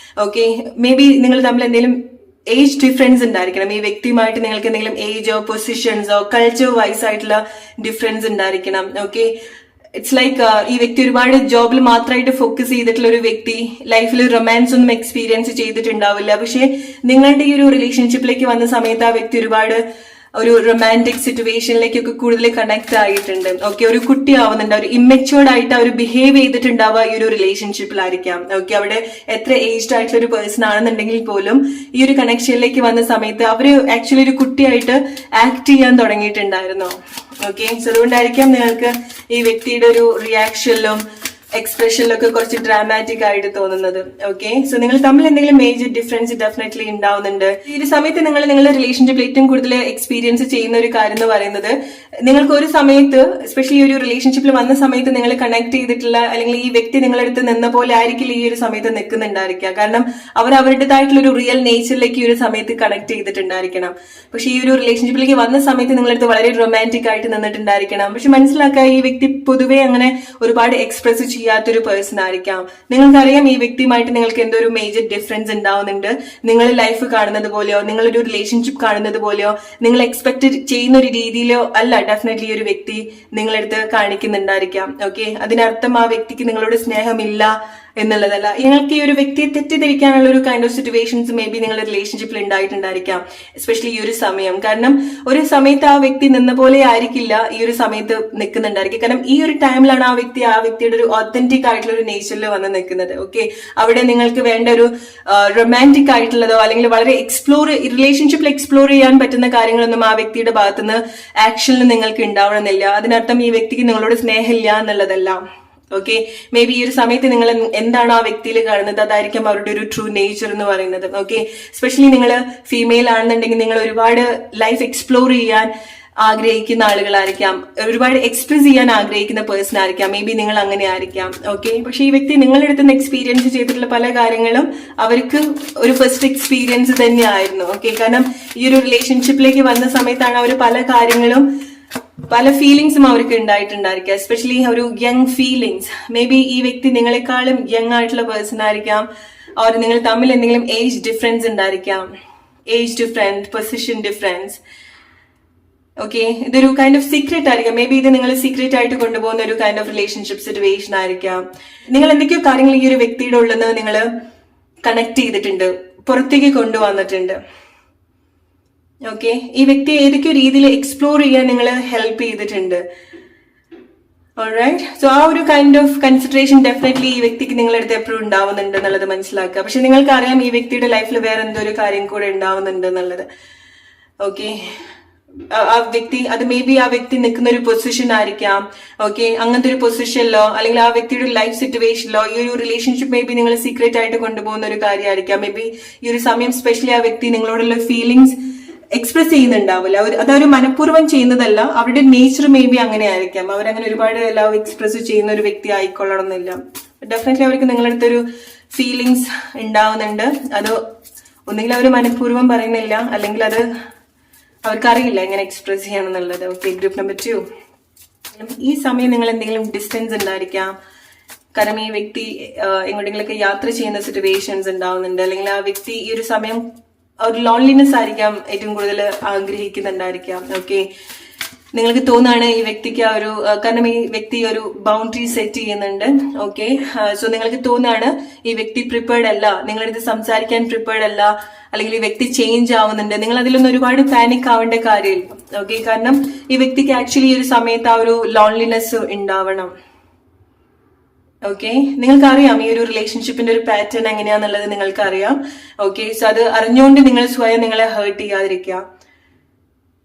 ഓക്കെ, മേ ബി നിങ്ങൾ തമ്മിൽ എന്തെങ്കിലും ഏജ് ഡിഫറൻസ് ഉണ്ടായിരിക്കണം. ഈ വ്യക്തിയുമായിട്ട് നിങ്ങൾക്ക് എന്തെങ്കിലും ഏജോ പൊസിഷൻസോ കൾച്ചർ വൈസ് ആയിട്ടുള്ള ഡിഫറൻസ് ഉണ്ടായിരിക്കണം. ഓക്കെ, ഇറ്റ്സ് ലൈക്ക് ഈ വ്യക്തി ഒരുപാട് ജോബിൽ മാത്രമായിട്ട് ഫോക്കസ് ചെയ്തിട്ടുള്ള ഒരു വ്യക്തി, ലൈഫിൽ റൊമാൻസ് ഒന്നും എക്സ്പീരിയൻസ് ചെയ്തിട്ടുണ്ടാവില്ല. പക്ഷെ നിങ്ങളുടെ ഈ ഒരു റിലേഷൻഷിപ്പിലേക്ക് വന്ന സമയത്ത് ആ വ്യക്തി ഒരുപാട് ഒരു റൊമാൻറ്റിക് സിറ്റുവേഷനിലേക്കൊക്കെ കൂടുതൽ കണക്ട് ആയിട്ടുണ്ട്. ഓക്കെ, ഒരു കുട്ടി ആവുന്നുണ്ട്, ഒരു ഇമ്മച്യൂർഡ് ആയിട്ട് അവർ ബിഹേവ് ചെയ്തിട്ടുണ്ടാവുക ഈ ഒരു റിലേഷൻഷിപ്പിലായിരിക്കാം. ഓക്കെ, അവിടെ എത്ര ഏജ്ഡ് ആയിട്ടുള്ള ഒരു പേഴ്സൺ ആണെന്നുണ്ടെങ്കിൽ പോലും ഈ ഒരു കണക്ഷനിലേക്ക് വന്ന സമയത്ത് അവര് ആക്ച്വലി ഒരു കുട്ടിയായിട്ട് ആക്ട് ചെയ്യാൻ തുടങ്ങിയിട്ടുണ്ടായിരുന്നു. ഓക്കെ, സോ അതുകൊണ്ടായിരിക്കാം നിങ്ങൾക്ക് ഈ വ്യക്തിയുടെ ഒരു റിയാക്ഷനിലും എക്സ്പ്രഷനിലൊക്കെ കുറച്ച് ഡ്രാമാറ്റിക് ആയിട്ട് തോന്നുന്നത്. ഓക്കെ, സോ നിങ്ങൾ തമ്മിൽ എന്തെങ്കിലും മേജർ ഡിഫറൻസ് ഡെഫിനറ്റ്ലി ഉണ്ടാവുന്നുണ്ട്. ഈ ഒരു സമയത്ത് നിങ്ങൾ നിങ്ങളുടെ റിലേഷൻഷിപ്പിൽ ഏറ്റവും കൂടുതൽ എക്സ്പീരിയൻസ് ചെയ്യുന്ന ഒരു കാര്യം എന്ന് പറയുന്നത്, നിങ്ങൾക്ക് ഒരു സമയത്ത് എസ്പെഷ്യലി ഒരു റിലേഷൻഷിപ്പിൽ വന്ന സമയത്ത് നിങ്ങൾ കണക്ട് ചെയ്തിട്ടുള്ള, അല്ലെങ്കിൽ ഈ വ്യക്തി നിങ്ങളുടെ അടുത്ത് നിന്ന പോലെ ആയിരിക്കില്ല ഈ ഒരു സമയത്ത് നിൽക്കുന്നുണ്ടായിരിക്കുക. കാരണം അവർ അവരുടേതായിട്ടുള്ള ഒരു റിയൽ നേച്ചറിലേക്ക് ഈ ഒരു സമയത്ത് കണക്ട് ചെയ്തിട്ടുണ്ടായിരിക്കണം. പക്ഷെ ഈ ഒരു റിലേഷൻഷിപ്പിലേക്ക് വന്ന സമയത്ത് നിങ്ങളടുത്ത് വളരെ റൊമാൻറ്റിക് ആയിട്ട് നിന്നിട്ടുണ്ടായിരിക്കണം. പക്ഷെ മനസ്സിലാക്കുക, ഈ വ്യക്തി പൊതുവെ അങ്ങനെ ഒരുപാട് എക്സ്പ്രസ് ചെയ്യാത്തൊരു പേഴ്സൺ ആയിരിക്കാം. നിങ്ങൾക്കറിയാം ഈ വ്യക്തിയുമായിട്ട് നിങ്ങൾക്ക് എന്തോ ഒരു മേജർ ഡിഫറൻസ് ഉണ്ടാവുന്നുണ്ട്. നിങ്ങൾ ലൈഫ് കാണുന്നത് പോലെയോ, നിങ്ങളൊരു റിലേഷൻഷിപ്പ് കാണുന്നത് പോലെയോ, നിങ്ങൾ എക്സ്പെക്ട് ചെയ്യുന്ന ഒരു രീതിയിലോ അല്ല ഡെഫിനറ്റ്ലി ഒരു വ്യക്തി നിങ്ങളടുത്ത് കാണിക്കുന്നുണ്ടായിരിക്കാം. ഓക്കെ, അതിനർത്ഥം ആ വ്യക്തിക്ക് നിങ്ങളോട് സ്നേഹമില്ല എന്നുള്ളതല്ല. നിങ്ങൾക്ക് ഈ ഒരു വ്യക്തിയെ തെറ്റിദ്ധരിക്കാനുള്ള ഒരു kind of situations may be നിങ്ങളുടെ റിലേഷൻഷിപ്പിൽ ഉണ്ടായിട്ടുണ്ടായിരിക്കാം, എസ്പെഷ്യലി ഈ ഒരു സമയം. കാരണം ഒരു സമയത്ത് ആ വ്യക്തി നിന്ന പോലെ ആയിരിക്കില്ല ഈ ഒരു സമയത്ത് നിൽക്കുന്നുണ്ടായിരിക്കും. കാരണം ഈ ഒരു ടൈമിലാണ് ആ വ്യക്തിയുടെ ഒരു ഒത്തന്റിക് ആയിട്ടുള്ള ഒരു നേച്ചറിൽ വന്ന് നിൽക്കുന്നത്. ഓക്കെ, അവിടെ നിങ്ങൾക്ക് വേണ്ട ഒരു റൊമാൻറ്റിക് ആയിട്ടുള്ളതോ അല്ലെങ്കിൽ വളരെ റിലേഷൻഷിപ്പിൽ എക്സ്പ്ലോർ ചെയ്യാൻ പറ്റുന്ന കാര്യങ്ങളൊന്നും ആ വ്യക്തിയുടെ ഭാഗത്തുനിന്ന് ആക്ഷനിൽ നിങ്ങൾക്ക് ഉണ്ടാവണമെന്നില്ല. അതിനർത്ഥം ഈ വ്യക്തിക്ക് നിങ്ങളോട് സ്നേഹമില്ല എന്നുള്ളതല്ല. ഓക്കെ, മേ ബി ഈ ഒരു സമയത്ത് നിങ്ങൾ എന്താണ് ആ വ്യക്തിയിൽ കാണുന്നത് അതായിരിക്കും അവരുടെ ഒരു ട്രൂ നേച്ചർ എന്ന് പറയുന്നത്. ഓക്കെ, എസ്പെഷ്യലി നിങ്ങൾ ഫീമെയിൽ ആണെന്നുണ്ടെങ്കിൽ നിങ്ങൾ ഒരുപാട് ലൈഫ് എക്സ്പ്ലോർ ചെയ്യാൻ ആഗ്രഹിക്കുന്ന ആളുകളായിരിക്കാം, ഒരുപാട് എക്സ്പ്രസ് ചെയ്യാൻ ആഗ്രഹിക്കുന്ന പേഴ്സൺ ആയിരിക്കാം. മേ ബി നിങ്ങൾ അങ്ങനെ ആയിരിക്കാം. ഓക്കെ, പക്ഷെ ഈ വ്യക്തി നിങ്ങളുടെ അടുത്ത് നിന്ന് എക്സ്പീരിയൻസ് ചെയ്തിട്ടുള്ള പല കാര്യങ്ങളും അവർക്ക് ഒരു ഫസ്റ്റ് എക്സ്പീരിയൻസ് തന്നെയായിരുന്നു. ഓക്കെ, കാരണം ഈ ഒരു റിലേഷൻഷിപ്പിലേക്ക് വന്ന സമയത്താണ് അവർ പല കാര്യങ്ങളും പല ഫീലിങ്സും അവർക്ക് ഉണ്ടായിട്ടുണ്ടായിരിക്കാം, എസ്പെഷ്യലി ഒരു യങ് ഫീലിങ്സ്. മേ ബി ഈ വ്യക്തി നിങ്ങളെക്കാളും യങ് ആയിട്ടുള്ള പേഴ്സൺ ആയിരിക്കാം, അവർ നിങ്ങൾ തമ്മിൽ എന്തെങ്കിലും ഏജ് ഡിഫറൻസ് ഉണ്ടായിരിക്കാം, age difference, position difference. Okay, ഇതൊരു കൈൻഡ് ഓഫ് സീക്രട്ട് ആയിരിക്കാം. മേ ബി ഇത് നിങ്ങൾ സീക്രട്ട് ആയിട്ട് കൊണ്ടുപോകുന്ന ഒരു കൈൻഡ് ഓഫ് റിലേഷൻഷിപ്പ് സിറ്റുവേഷൻ ആയിരിക്കാം. നിങ്ങൾ എന്തൊക്കെയോ കാര്യങ്ങൾ ഈ ഒരു വ്യക്തിയുടെ ഉള്ളെന്ന് നിങ്ങൾ കണക്ട് ചെയ്തിട്ടുണ്ട്, പുറത്തേക്ക് കൊണ്ടുവന്നിട്ടുണ്ട്. ഓക്കെ, ഈ വ്യക്തി ഏതൊക്കെയോ രീതിയിൽ എക്സ്പ്ലോർ ചെയ്യാൻ നിങ്ങൾ ഹെൽപ്പ് ചെയ്തിട്ടുണ്ട്. ഓൾറൈറ്റ്, സോ ആ ഒരു കൈൻഡ് ഓഫ് കൺസിഡറേഷൻ ഡെഫിനറ്റ്ലി ഈ വ്യക്തിക്ക് നിങ്ങളുടെ അടുത്ത് എപ്പോഴും ഉണ്ടാവുന്നുണ്ട് എന്നുള്ളത് മനസ്സിലാക്കുക. പക്ഷെ നിങ്ങൾക്ക് അറിയാം ഈ വ്യക്തിയുടെ ലൈഫിൽ വേറെ എന്തോ ഒരു കാര്യം കൂടെ ഉണ്ടാവുന്നുണ്ട് എന്നുള്ളത്. ഓക്കെ, ആ വ്യക്തി, അത് മേ ബി ആ വ്യക്തി നിൽക്കുന്ന ഒരു പൊസിഷൻ ആയിരിക്കാം. ഓക്കെ, അങ്ങനത്തെ ഒരു പൊസിഷനിലോ അല്ലെങ്കിൽ ആ വ്യക്തിയുടെ ലൈഫ് സിറ്റുവേഷനിലോ ഈ ഒരു റിലേഷൻഷിപ്പ് മേ ബി നിങ്ങൾ സീക്രട്ട് ആയിട്ട് കൊണ്ടുപോകുന്ന ഒരു കാര്യമായിരിക്കാം. മേ ബി ഈ ഒരു സമയം സ്പെഷ്യലി ആ വ്യക്തി നിങ്ങളോടുള്ള ഫീലിങ്സ് എക്സ്പ്രസ് ചെയ്യുന്നുണ്ടാവില്ല. അതൊരു മനഃപൂർവ്വം ചെയ്യുന്നതല്ല, അവരുടെ നേച്ചർ മേ ബി അങ്ങനെ ആയിരിക്കാം. അവരങ്ങനെ ഒരുപാട് ലവ് എക്സ്പ്രസ് ചെയ്യുന്ന ഒരു വ്യക്തി ആയിക്കൊള്ളണമെന്നില്ല. ഡെഫിനറ്റ്ലി അവർക്ക് നിങ്ങളുടെ അടുത്തൊരു ഫീലിങ്സ് ഉണ്ടാവുന്നുണ്ട്. അത് ഒന്നുകിൽ അവർ മനഃപൂർവ്വം പറയുന്നില്ല, അല്ലെങ്കിൽ അത് അവർക്കറിയില്ല എങ്ങനെ എക്സ്പ്രസ് ചെയ്യണം എന്നുള്ളത്. ഓക്കെ, ഗ്രൂപ്പ് നമ്പർ 2, ഈ സമയം നിങ്ങൾ എന്തെങ്കിലും ഡിസ്റ്റൻസ് ഉണ്ടായിരിക്കാം. കാരണം ഈ വ്യക്തി എങ്ങോട്ടെങ്കിലൊക്കെ യാത്ര ചെയ്യുന്ന സിറ്റുവേഷൻസ് ഉണ്ടാവുന്നുണ്ട്, അല്ലെങ്കിൽ ആ വ്യക്തി ഈ ഒരു സമയം ഒരു ലോൺലിനെസ് ആയിരിക്കാം ഏറ്റവും കൂടുതൽ ആഗ്രഹിക്കുന്നുണ്ടായിരിക്കാം. ഓക്കെ, നിങ്ങൾക്ക് തോന്നാണ് ഈ വ്യക്തിക്ക് ആ ഒരു, കാരണം ഈ വ്യക്തി ഒരു ബൗണ്ടറി സെറ്റ് ചെയ്യുന്നുണ്ട്. ഓക്കെ, സോ നിങ്ങൾക്ക് തോന്നാണ് ഈ വ്യക്തി പ്രിപ്പയർഡ് അല്ല, നിങ്ങളടുത്ത് സംസാരിക്കാൻ പ്രിപ്പയർഡ് അല്ല, അല്ലെങ്കിൽ ഈ വ്യക്തി ചേഞ്ച് ആവുന്നുണ്ട്. നിങ്ങൾ അതിലൊന്നും ഒരുപാട് പാനിക് ആവേണ്ട കാര്യമില്ല. ഓക്കെ, കാരണം ഈ വ്യക്തിക്ക് ആക്ച്വലി ഈ ഒരു സമയത്ത് ആ ഒരു ലോൺലിനെസ് ഉണ്ടാവണം. ഓക്കെ, നിങ്ങൾക്കറിയാം ഈ ഒരു റിലേഷൻഷിപ്പിന്റെ ഒരു പാറ്റേൺ എങ്ങനെയാന്നുള്ളത് നിങ്ങൾക്കറിയാം. ഓക്കെ, സോ അത് അറിഞ്ഞുകൊണ്ട് നിങ്ങൾ സ്വയം നിങ്ങളെ ഹേർട്ട് ചെയ്യാതിരിക്കുക.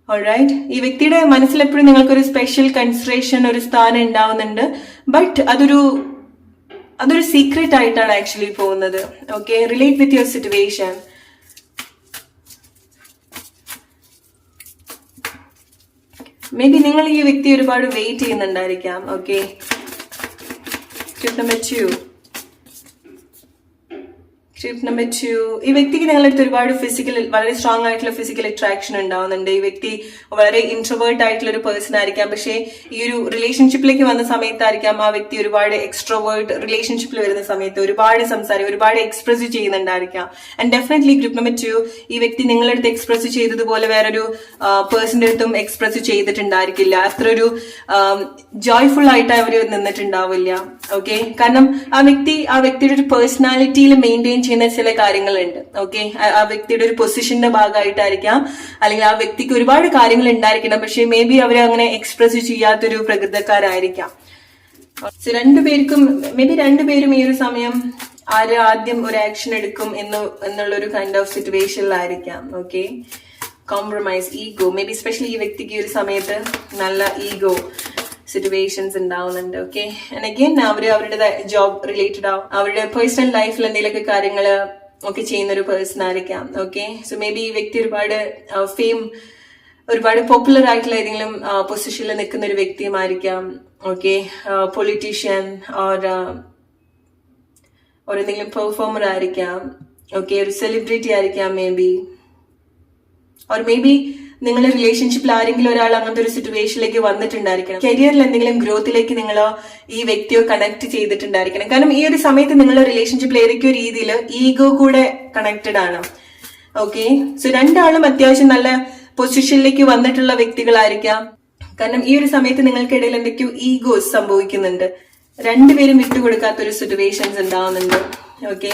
ഓൾറൈറ്റ്, ഈ വ്യക്തിയുടെ മനസ്സിൽ എപ്പോഴും നിങ്ങൾക്കൊരു സ്പെഷ്യൽ കൺസിഡറേഷൻ, ഒരു സ്ഥാനം ഉണ്ടാവുന്നുണ്ട്. ബട്ട് അതൊരു സീക്രട്ട് ആയിട്ടാണ് ആക്ച്വലി പോകുന്നത്. Okay, relate with your situation. Maybe നിങ്ങൾ ഈ വ്യക്തി ഒരുപാട് വെയിറ്റ് ചെയ്യുന്നുണ്ടായിരിക്കാം. Okay, Tip number 2. Tip number 2, ഈ വ്യക്തിക്ക് നിങ്ങളടുത്ത് ഒരുപാട് വളരെ സ്ട്രോങ് ആയിട്ടുള്ള ഫിസിക്കൽ അട്രാക്ഷൻ ഉണ്ടാവുന്നുണ്ട്. ഈ വ്യക്തി വളരെ ഇൻട്രോവേർട്ട് ആയിട്ടുള്ള ഒരു പേഴ്സൺ ആയിരിക്കാം. പക്ഷേ ഈ ഒരു റിലേഷൻഷിപ്പിലേക്ക് വന്ന സമയത്തായിരിക്കാം ആ വ്യക്തി ഒരുപാട് എക്സ്ട്രോവേർട്ട്, റിലേഷൻഷിപ്പിൽ വരുന്ന സമയത്ത് ഒരുപാട് ഒരുപാട് എക്സ്പ്രസ് ചെയ്യുന്നുണ്ടായിരിക്കാം. ആൻഡ് ഡെഫിനറ്റ്ലി ഗ്രൂപ്പ് നമ്പർ 2, ഈ വ്യക്തി നിങ്ങളടുത്ത് എക്സ്പ്രസ് ചെയ്തതുപോലെ വേറൊരു പേഴ്സന്റെ അടുത്തും എക്സ്പ്രസ് ചെയ്തിട്ടുണ്ടായിരിക്കില്ല. അത്ര ഒരു ജോയ്ഫുൾ ആയിട്ട് അവർ നിന്നിട്ടുണ്ടാവില്ല. ഓക്കെ, കാരണം ആ വ്യക്തിയുടെ ഒരു പേഴ്സണാലിറ്റിയിൽ മെയിൻറ്റെയിൻ ചെയ്യുന്ന ചില കാര്യങ്ങളുണ്ട്. ഓക്കെ, ആ വ്യക്തിയുടെ ഒരു പൊസിഷന്റെ ഭാഗമായിട്ടായിരിക്കാം, അല്ലെങ്കിൽ ആ വ്യക്തിക്ക് ഒരുപാട് കാര്യങ്ങൾ ഉണ്ടായിരിക്കണം, പക്ഷെ മേ ബി അവർ അങ്ങനെ എക്സ്പ്രസ് ചെയ്യാത്തൊരു പ്രകൃതക്കാരായിരിക്കാം. രണ്ടുപേരും ഈ ഒരു സമയം ആര് ആദ്യം ഒരു ആക്ഷൻ എടുക്കും എന്നുള്ളൊരു കൈൻഡ് ഓഫ് സിറ്റുവേഷനിലായിരിക്കാം. Okay, compromise, ego, maybe specially ഈ വ്യക്തിക്ക് ഈ ഒരു സമയത്ത് നല്ല ഈഗോ സിറ്റുവേഷൻസ് ഉണ്ടാവുന്നുണ്ട്. ഓക്കെ, ആൻഡ് അഗൈൻ അവരുടെ ജോബ് റിലേറ്റഡ് ആവും, അവരുടെ പേഴ്സണൽ ലൈഫിൽ എന്തെങ്കിലുമൊക്കെ കാര്യങ്ങൾ ഒക്കെ ചെയ്യുന്ന ഒരു പേഴ്സൺ ആയിരിക്കാം. ഓക്കെ, സോ മേ ബി ഈ വ്യക്തി ഒരുപാട് പോപ്പുലർ ആയിട്ടുള്ള ഏതെങ്കിലും പൊസിഷനിൽ നിൽക്കുന്ന ഒരു വ്യക്തിയുമായിരിക്കാം. ഓക്കെ, പൊളിറ്റീഷ്യൻ ഓർ എന്തെങ്കിലും പെർഫോമർ ആയിരിക്കാം. ഓക്കെ, ഒരു സെലിബ്രിറ്റി ആയിരിക്കാം may be. Or may be നിങ്ങളുടെ റിലേഷൻഷിപ്പിൽ ആരെങ്കിലും ഒരാൾ അങ്ങനത്തെ ഒരു സിറ്റുവേഷനിലേക്ക് വന്നിട്ടുണ്ടായിരിക്കണം. കരിയറിൽ എന്തെങ്കിലും ഗ്രോത്തിലേക്ക് നിങ്ങളോ ഈ വ്യക്തിയോ കണക്ട് ചെയ്തിട്ടുണ്ടായിരിക്കണം. കാരണം ഈ ഒരു സമയത്ത് നിങ്ങളുടെ റിലേഷൻഷിപ്പിൽ ഏതൊക്കെയോ രീതിയിൽ ഈഗോ കൂടെ കണക്റ്റഡ് ആണ്. ഓക്കെ, സോ രണ്ടാളും അത്യാവശ്യം നല്ല പൊസിഷനിലേക്ക് വന്നിട്ടുള്ള വ്യക്തികളായിരിക്കാം. കാരണം ഈ ഒരു സമയത്ത് നിങ്ങൾക്കിടയിൽ എന്തൊക്കെയോ ഈഗോസ് സംഭവിക്കുന്നുണ്ട്. രണ്ടുപേരും വിട്ടുകൊടുക്കാത്തൊരു സിറ്റുവേഷൻസ് ഉണ്ടാവുന്നുണ്ട്. ഓക്കെ,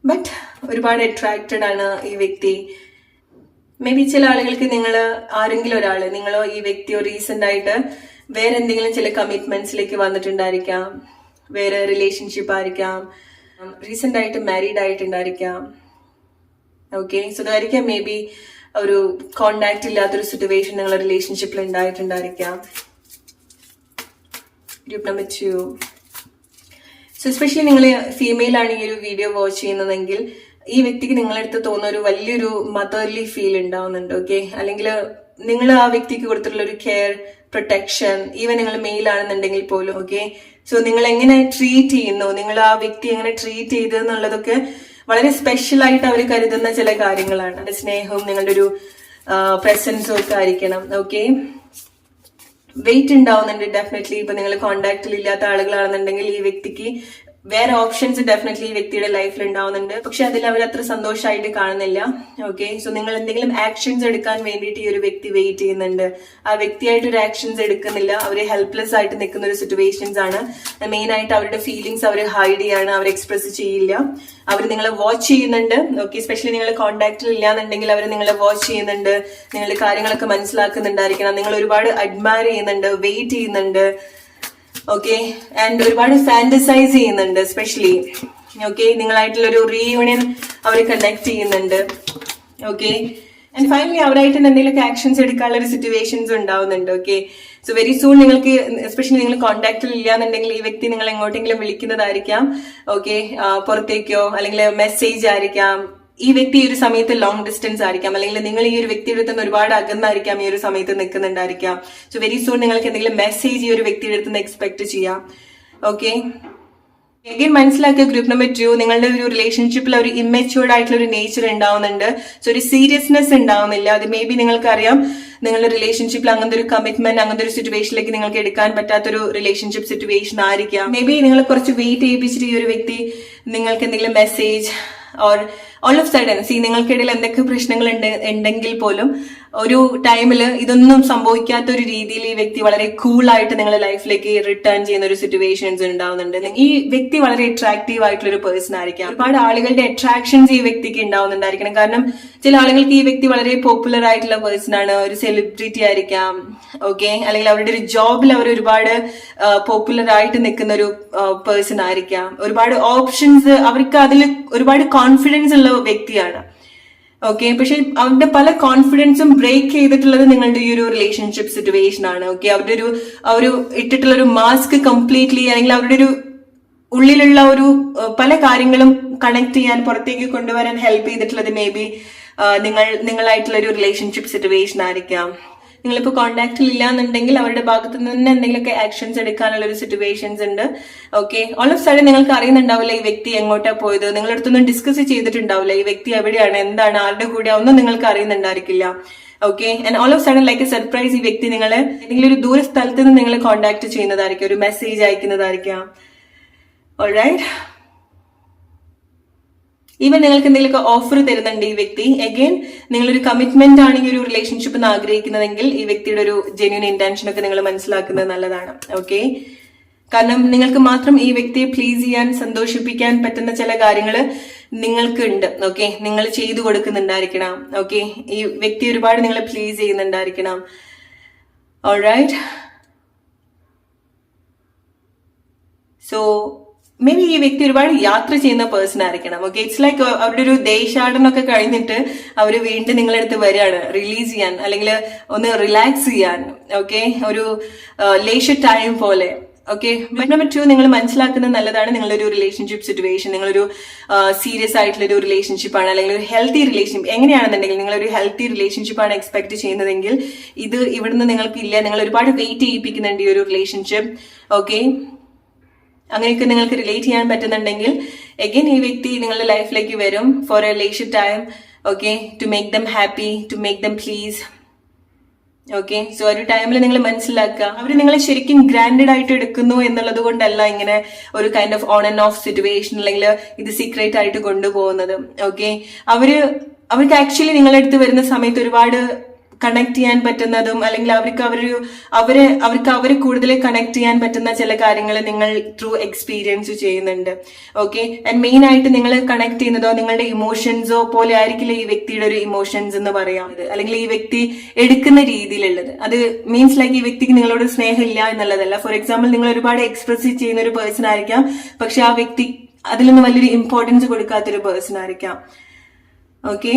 ബട്ട് ഒരുപാട് അട്രാക്റ്റഡ് ആണ് ഈ വ്യക്തി. മേ ബി ചില ആളുകൾക്ക് നിങ്ങളോ ഈ വ്യക്തിയോ റീസെന്റ് ആയിട്ട് വേറെ എന്തെങ്കിലും ചില കമ്മിറ്റ്മെന്റ്സിലേക്ക് വന്നിട്ടുണ്ടായിരിക്കാം. വേറെ റിലേഷൻഷിപ്പ് ആയിരിക്കാം, റീസെന്റ് ആയിട്ട് മാരീഡ് ആയിട്ടുണ്ടായിരിക്കാം. ഓക്കെ, സോ അതായിരിക്കാം മേ ബി ഒരു കോണ്ടാക്ട് ഇല്ലാത്തൊരു സിറ്റുവേഷൻ നിങ്ങളുടെ റിലേഷൻഷിപ്പിൽ ഉണ്ടായിട്ടുണ്ടായിരിക്കാം. ഗ്രൂപ്പ് നമ്പർ 2, സോ എസ്പെഷ്യലി നിങ്ങൾ ഫീമെയിൽ ആണ് ഈ ഒരു വീഡിയോ വാച്ച് ചെയ്യുന്നതെങ്കിൽ ഈ വ്യക്തിക്ക് നിങ്ങളടുത്ത് തോന്നുന്ന ഒരു വലിയൊരു മദർലി ഫീൽ ഉണ്ടാവുന്നുണ്ട്. ഓക്കെ, അല്ലെങ്കിൽ നിങ്ങൾ ആ വ്യക്തിക്ക് കൊടുത്തിട്ടുള്ള ഒരു കെയർ, പ്രൊട്ടക്ഷൻ, ഈവൻ നിങ്ങൾ മെയിൽ ആണെന്നുണ്ടെങ്കിൽ പോലും. ഓക്കെ, സോ നിങ്ങൾ എങ്ങനെ ട്രീറ്റ് ചെയ്യുന്നു, നിങ്ങൾ ആ വ്യക്തി എങ്ങനെ ട്രീറ്റ് ചെയ്തു എന്നുള്ളതൊക്കെ വളരെ സ്പെഷ്യൽ ആയിട്ട് അവർ കരുതുന്ന ചില കാര്യങ്ങളാണ്. സ്നേഹവും നിങ്ങളുടെ ഒരു പ്രസൻസും ഒക്കെ ആയിരിക്കണം. ഓക്കെ, വെയിറ്റ് ഉണ്ടാവുന്നുണ്ട് ഡെഫിനറ്റ്ലി. ഇപ്പൊ നിങ്ങൾ കോണ്ടാക്റ്റിൽ ഇല്ലാത്ത ആളുകളാണെന്നുണ്ടെങ്കിൽ ഈ വ്യക്തിക്ക് വേറെ ഓപ്ഷൻസ് ഡെഫിനറ്റ്ലി ഈ വ്യക്തിയുടെ ലൈഫിൽ ഉണ്ടാവുന്നുണ്ട്, പക്ഷെ അതിൽ അവർ അത്ര സന്തോഷമായിട്ട് കാണുന്നില്ല. ഓക്കെ, സോ നിങ്ങൾ എന്തെങ്കിലും ആക്ഷൻസ് എടുക്കാൻ വേണ്ടിയിട്ട് ഈ ഒരു വ്യക്തി വെയിറ്റ് ചെയ്യുന്നുണ്ട്. ആ വ്യക്തിയായിട്ട് ഒരു ആക്ഷൻസ് എടുക്കുന്നില്ല, അവര് ഹെൽപ്ലെസ് ആയിട്ട് നിൽക്കുന്ന ഒരു സിറ്റുവേഷൻസ് ആണ്. മെയിൻ ആയിട്ട് അവരുടെ ഫീലിങ്സ് അവർ ഹൈഡ് ചെയ്യാണ്, അവർ എക്സ്പ്രസ് ചെയ്യില്ല. അവർ നിങ്ങളെ വാച്ച് ചെയ്യുന്നുണ്ട്. ഓക്കെ, എസ്പെഷ്യലി നിങ്ങൾ കോണ്ടാക്റ്റിൽ ഇല്ലാന്നുണ്ടെങ്കിൽ അവർ നിങ്ങളെ വാച്ച് ചെയ്യുന്നുണ്ട്, നിങ്ങളുടെ കാര്യങ്ങളൊക്കെ മനസ്സിലാക്കുന്നുണ്ടായിരിക്കണം. നിങ്ങൾ ഒരുപാട് അഡ്മയർ ചെയ്യുന്നുണ്ട്, വെയിറ്റ് ചെയ്യുന്നുണ്ട്. ഓക്കെ, ആൻഡ് ഒരുപാട് ഫാന്റസൈസ് ചെയ്യുന്നുണ്ട് എസ്പെഷ്യലി. ഓക്കെ, നിങ്ങളായിട്ടുള്ള ഒരു റീയൂണിയൻ അവർ കണക്ട് ചെയ്യുന്നുണ്ട്. ഓക്കെ, ആൻഡ് ഫൈനലി അവരായിട്ട് എന്തെങ്കിലുമൊക്കെ ആക്ഷൻസ് എടുക്കാനുള്ള ഒരു സിറ്റുവേഷൻസ് ഉണ്ടാവുന്നുണ്ട്. ഓക്കെ, സോ വെരി സൂൺ നിങ്ങൾക്ക് എസ്പെഷ്യലി നിങ്ങൾ കോണ്ടാക്റ്റിൽ ഇല്ലാന്നുണ്ടെങ്കിൽ ഈ വ്യക്തി നിങ്ങൾ എങ്ങോട്ടെങ്കിലും വിളിക്കുന്നതായിരിക്കാം. ഓക്കെ, പുറത്തേക്കോ അല്ലെങ്കിൽ മെസ്സേജ് ആയിരിക്കാം. ഈ വ്യക്തി ഈ ഒരു സമയത്ത് ലോങ് ഡിസ്റ്റൻസ് ആയിരിക്കാം, അല്ലെങ്കിൽ നിങ്ങൾ ഈ ഒരു വ്യക്തിയുടെ അടുത്ത് നിന്ന് ഒരുപാട് അകന്നായിരിക്കാം ഈ ഒരു സമയത്ത് നിൽക്കുന്നുണ്ടായിരിക്കാം. സോ വെരി സൂൺ നിങ്ങൾക്ക് എന്തെങ്കിലും മെസ്സേജ് ഈ ഒരു വ്യക്തിയുടെ അടുത്ത് നിന്ന് എക്സ്പെക്ട് ചെയ്യാം. ഓക്കെ, എഗെയിൻ മനസ്സിലാക്കിയ ഗ്രൂപ്പ് നമ്പർ 2, നിങ്ങളുടെ ഒരു റിലേഷൻഷിപ്പിൽ ഒരു ഇമ്മച്യൂർഡ് ആയിട്ടുള്ള ഒരു നേച്ചർ ഉണ്ടാവുന്നുണ്ട്. സോ ഒരു സീരിയസ്നെസ് ഉണ്ടാവുന്നില്ല. അത് മേ ബി നിങ്ങൾക്കറിയാം നിങ്ങളുടെ റിലേഷൻഷിപ്പിൽ അങ്ങനത്തെ ഒരു കമ്മിറ്റ്മെന്റ്, അങ്ങനത്തെ ഒരു സിറ്റുവേഷനിലേക്ക് നിങ്ങൾക്ക് എടുക്കാൻ പറ്റാത്തൊരു റിലേഷൻഷിപ്പ് സിറ്റുവേഷൻ ആയിരിക്കാം. മേ ബി നിങ്ങൾ കുറച്ച് വെയിറ്റ് ചെയ്യിപ്പിച്ചിട്ട് ഈ ഒരു വ്യക്തി നിങ്ങൾക്ക് എന്തെങ്കിലും message or all of sudden നിങ്ങൾക്കിടയിൽ എന്തൊക്കെ പ്രശ്നങ്ങൾ ഉണ്ടെങ്കിൽ പോലും ഒരു ടൈമിൽ ഇതൊന്നും സംഭവിക്കാത്ത ഒരു രീതിയിൽ ഈ വ്യക്തി വളരെ കൂളായിട്ട് നിങ്ങളുടെ ലൈഫിലേക്ക് റിട്ടേൺ ചെയ്യുന്ന ഒരു സിറ്റുവേഷൻസ് ഉണ്ടാവുന്നുണ്ട്. ഈ വ്യക്തി വളരെ അട്രാക്റ്റീവ് ആയിട്ടുള്ള ഒരു പേഴ്സൺ ആയിരിക്കാം. ഒരുപാട് ആളുകളുടെ അട്രാക്ഷൻസ് ഈ വ്യക്തിക്ക് ഉണ്ടാവുന്നുണ്ടായിരിക്കണം. കാരണം ചില ആളുകൾക്ക് ഈ വ്യക്തി വളരെ പോപ്പുലർ ആയിട്ടുള്ള പേഴ്സൺ ആണ്, ഒരു സെലിബ്രിറ്റി ആയിരിക്കാം. ഓക്കെ, അല്ലെങ്കിൽ അവരുടെ ഒരു ജോബിൽ അവർ ഒരുപാട് പോപ്പുലർ ആയിട്ട് നിൽക്കുന്ന ഒരു പേഴ്സൺ ആയിരിക്കാം. ഒരുപാട് ഓപ്ഷൻസ്, അവർക്ക് അതിൽ ഒരുപാട് കോൺഫിഡൻസ് ഉള്ള വ്യക്തിയാണ്. ഓക്കെ, പക്ഷെ അവരുടെ പല കോൺഫിഡൻസും ബ്രേക്ക് ചെയ്തിട്ടുള്ളത് നിങ്ങളുടെ ഈ ഒരു റിലേഷൻഷിപ്പ് സിറ്റുവേഷൻ ആണ്. ഓക്കെ, അവരുടെ ഒരു ഇട്ടിട്ടുള്ള ഒരു മാസ്ക് കംപ്ലീറ്റ്ലി, അല്ലെങ്കിൽ അവരുടെ ഒരു ഉള്ളിലുള്ള ഒരു പല കാര്യങ്ങളും കണക്ട് ചെയ്യാൻ, പുറത്തേക്ക് കൊണ്ടുവരാൻ ഹെൽപ്പ് ചെയ്തിട്ടുള്ളത് മേ ബി നിങ്ങളായിട്ടുള്ള ഒരു റിലേഷൻഷിപ്പ് സിറ്റുവേഷൻ ആയിരിക്കാം. നിങ്ങളിപ്പോ കോണ്ടാക്റ്റിൽ ഇല്ലാന്നുണ്ടെങ്കിൽ അവരുടെ ഭാഗത്ത് നിന്ന് എന്തെങ്കിലുമൊക്കെ ആക്ഷൻസ് എടുക്കാനുള്ള ഒരു സിറ്റുവേഷൻസ് ഉണ്ട്. ഓക്കെ, ഓൾ ഓഫ് സഡൻ നിങ്ങൾക്ക് അറിയുന്നുണ്ടാവില്ല ഈ വ്യക്തി എങ്ങോട്ടാ പോയത്, നിങ്ങളുടെ അടുത്തൊന്നും ഡിസ്കസ് ചെയ്തിട്ടുണ്ടാവില്ല ഈ വ്യക്തി എവിടെയാണ്, എന്താണ്, ആരുടെ കൂടെ ഒന്നും നിങ്ങൾക്ക് അറിയുന്നുണ്ടായിരിക്കില്ല. Okay, and all of sudden like a surprise ഈ വ്യക്തി നിങ്ങളെ ഏതെങ്കിലും ഒരു ദൂര സ്ഥലത്ത് നിന്ന് നിങ്ങളെ കോണ്ടാക്ട് ചെയ്യുന്നതായിരിക്കും, ഒരു മെസ്സേജ് അയക്കുന്നതായിരിക്കാം. ഓൾറൈറ്റ്, ഈവൻ നിങ്ങൾക്ക് എന്തെങ്കിലുമൊക്കെ ഓഫർ തരുന്നുണ്ട് ഈ വ്യക്തി. അഗെയിൻ നിങ്ങളൊരു കമ്മിറ്റ്മെന്റ് ആണ് ഈ ഒരു റിലേഷൻഷിപ്പ് ആഗ്രഹിക്കുന്നതെങ്കിൽ ഈ വ്യക്തിയുടെ ഒരു ജെന്യൂൻ ഇന്റൻഷൻ ഒക്കെ നിങ്ങൾ മനസ്സിലാക്കുന്നത് നല്ലതാണ്. ഓക്കെ, കാരണം നിങ്ങൾക്ക് മാത്രം ഈ വ്യക്തിയെ പ്ലീസ് ചെയ്യാൻ, സന്തോഷിപ്പിക്കാൻ പറ്റുന്ന ചില കാര്യങ്ങൾ നിങ്ങൾക്ക് ഉണ്ട്. ഓക്കെ, നിങ്ങൾ ചെയ്തു കൊടുക്കുന്നുണ്ടായിരിക്കണം. ഓക്കെ, ഈ വ്യക്തി ഒരുപാട് നിങ്ങളെ പ്ലീസ് ചെയ്യുന്നുണ്ടായിരിക്കണം. ഓൾറൈറ്റ്, സോ മേ ബി ഈ വ്യക്തി ഒരുപാട് യാത്ര ചെയ്യുന്ന പേഴ്സൺ ആയിരിക്കണം. ഓക്കെ, ഇറ്റ്സ് ലൈക്ക് അവരുടെ ഒരു ദേശാടനമൊക്കെ കഴിഞ്ഞിട്ട് അവർ വീണ്ടും നിങ്ങളടുത്ത് വരികയാണ് റിലീസ് ചെയ്യാൻ, അല്ലെങ്കിൽ ഒന്ന് റിലാക്സ് ചെയ്യാൻ. ഓക്കെ, ഒരു ലേഷർ ടൈം പോലെ. ഓക്കെ, നമ്പർ 2 നിങ്ങൾ മനസ്സിലാക്കുന്നത് നല്ലതാണ്. നിങ്ങളൊരു റിലേഷൻഷിപ്പ് സിറ്റുവേഷൻ, നിങ്ങളൊരു സീരിയസ് ആയിട്ടുള്ള ഒരു റിലേഷൻഷിപ്പ് ആണ്, അല്ലെങ്കിൽ ഒരു ഹെൽത്തി റിലേഷൻഷിപ്പ് എങ്ങനെയാണെന്നുണ്ടെങ്കിൽ നിങ്ങളൊരു ഹെൽത്തി റിലേഷൻഷിപ്പ് ആണ് എക്സ്പെക്ട് ചെയ്യുന്നതെങ്കിൽ ഇത് ഇവിടുന്ന് നിങ്ങൾക്ക് ഇല്ല. നിങ്ങൾ ഒരുപാട് വെയിറ്റ് ചെയ്യിപ്പിക്കുന്നുണ്ട് ഈ ഒരു റിലേഷൻഷിപ്പ്. ഓക്കെ, അങ്ങനെയൊക്കെ നിങ്ങൾക്ക് റിലേറ്റ് ചെയ്യാൻ പറ്റുന്നുണ്ടെങ്കിൽ അഗൈൻ ഈ വ്യക്തി നിങ്ങളുടെ ലൈഫിലേക്ക് വരും for a leisure time. Okay, to make them happy, to make them please. Okay, so ഒരു ടൈമിൽ നിങ്ങൾ മനസ്സിലാക്കുക അവർ നിങ്ങളെ ശരിക്കും ഗ്രാൻഡഡ് ആയിട്ട് എടുക്കുന്നു എന്നുള്ളത് കൊണ്ടല്ല ഇങ്ങനെ ഒരു kind of on and of situation, അല്ലെങ്കിൽ ഇത് സീക്രട്ട് ആയിട്ട് കൊണ്ടുപോകുന്നത്. ഓക്കെ, അവർക്ക് ആക്ച്വലി നിങ്ങളുടെ അടുത്ത് വരുന്ന സമയത്ത് ഒരുപാട് കണക്ട് ചെയ്യാൻ പറ്റുന്നതും, അല്ലെങ്കിൽ അവർക്ക് അവരെ കൂടുതൽ കണക്ട് ചെയ്യാൻ പറ്റുന്ന ചില കാര്യങ്ങൾ നിങ്ങൾ ത്രൂ എക്സ്പീരിയൻസ് ചെയ്യുന്നുണ്ട്. ഓക്കെ, ആൻഡ് മെയിൻ ആയിട്ട് നിങ്ങൾ കണക്ട് ചെയ്യുന്നതോ നിങ്ങളുടെ ഇമോഷൻസോ പോലെ ആയിരിക്കില്ല ഈ വ്യക്തിയുടെ ഒരു ഇമോഷൻസ് എന്ന് പറയാം, അല്ലെങ്കിൽ ഈ വ്യക്തി എടുക്കുന്ന രീതിയിലുള്ളത്. അത് മീൻസ് ലൈക്ക് ഈ വ്യക്തിക്ക് നിങ്ങളോട് സ്നേഹമില്ല എന്നുള്ളതല്ല. ഫോർ എക്സാമ്പിൾ, നിങ്ങൾ ഒരുപാട് എക്സ്പ്രസ് ചെയ്യുന്ന ഒരു പേഴ്സൺ ആയിരിക്കാം, പക്ഷെ ആ വ്യക്തി അതിലൊന്നും വലിയൊരു ഇമ്പോർട്ടൻസ് കൊടുക്കാത്തൊരു പേഴ്സൺ ആയിരിക്കാം. ഓക്കെ,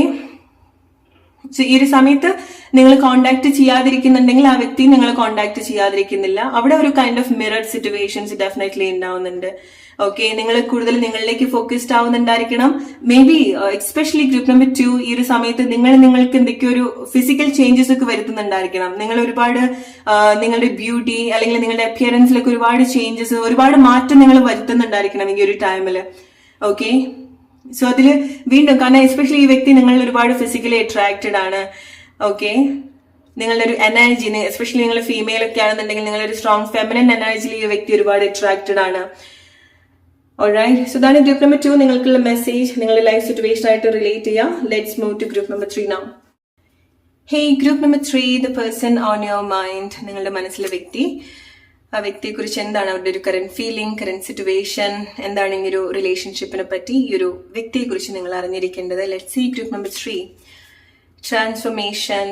സോ ഈ ഒരു സമയത്ത് നിങ്ങൾ കോണ്ടാക്ട് ചെയ്യാതിരിക്കുന്നുണ്ടെങ്കിൽ ആ വ്യക്തി നിങ്ങൾ കോണ്ടാക്ട് ചെയ്യാതിരിക്കുന്നില്ല. അവിടെ ഒരു kind of mirror situations definitely ഉണ്ടാവുന്നുണ്ട്. ഓക്കെ, നിങ്ങൾ കൂടുതൽ നിങ്ങളിലേക്ക് ഫോക്കസ്ഡ് ആവുന്നുണ്ടായിരിക്കണം. Maybe especially group number 2 ഈ ഒരു സമയത്ത് നിങ്ങൾക്ക് എന്തൊക്കെയോ ഒരു ഫിസിക്കൽ ചേഞ്ചസ് ഒക്കെ വരുത്തുന്നുണ്ടായിരിക്കണം. നിങ്ങൾ ഒരുപാട് നിങ്ങളുടെ ബ്യൂട്ടി അല്ലെങ്കിൽ നിങ്ങളുടെ അപ്പിയറൻസിലൊക്കെ ഒരുപാട് ചേഞ്ചസ്, ഒരുപാട് മാറ്റം നിങ്ങൾ വരുത്തുന്നുണ്ടായിരിക്കണം ഈ ഒരു ടൈമിൽ. ഓക്കെ, സോ അതില് വീണ്ടും കാരണം എസ്പെഷ്യലി ഈ വ്യക്തി നിങ്ങൾ ഒരുപാട് ഫിസിക്കലി അട്രാക്റ്റഡ് ആണ്. ഓക്കെ, നിങ്ങളുടെ ഒരു എനർജി, എസ്പെഷ്യലി നിങ്ങൾ ഫീമെയിൽ ഒക്കെ ആണെന്നുണ്ടെങ്കിൽ നിങ്ങളൊരു സ്ട്രോങ് ഫെമിനൻ എനർജിയിൽ ഈ വ്യക്തി ഒരുപാട് അട്രാക്റ്റഡ് ആണ്. ഓൾറൈറ്റ്, സോ ഇതാണ് ഗ്രൂപ്പ് നമ്പർ 2 നിങ്ങൾക്കുള്ള മെസ്സേജ്. നിങ്ങളുടെ ലൈഫ് സിറ്റുവേഷൻ ആയിട്ട് റിലേറ്റ് ചെയ്യാം. Let's move to group number 3 now. Hey, group number 3, the person on your mind. നിങ്ങളുടെ മനസ്സിലെ വ്യക്തി, ആ വ്യക്തിയെക്കുറിച്ച് എന്താണ് അവരുടെ ഒരു കറന്റ് ഫീലിംഗ്, കറന്റ് സിറ്റുവേഷൻ, എന്താണ് ഈ ഒരു റിലേഷൻഷിപ്പിനെ പറ്റി ഈ ഒരു വ്യക്തിയെക്കുറിച്ച് നിങ്ങൾ അറിഞ്ഞിരിക്കേണ്ടത്. Let's see group number 3, transformation.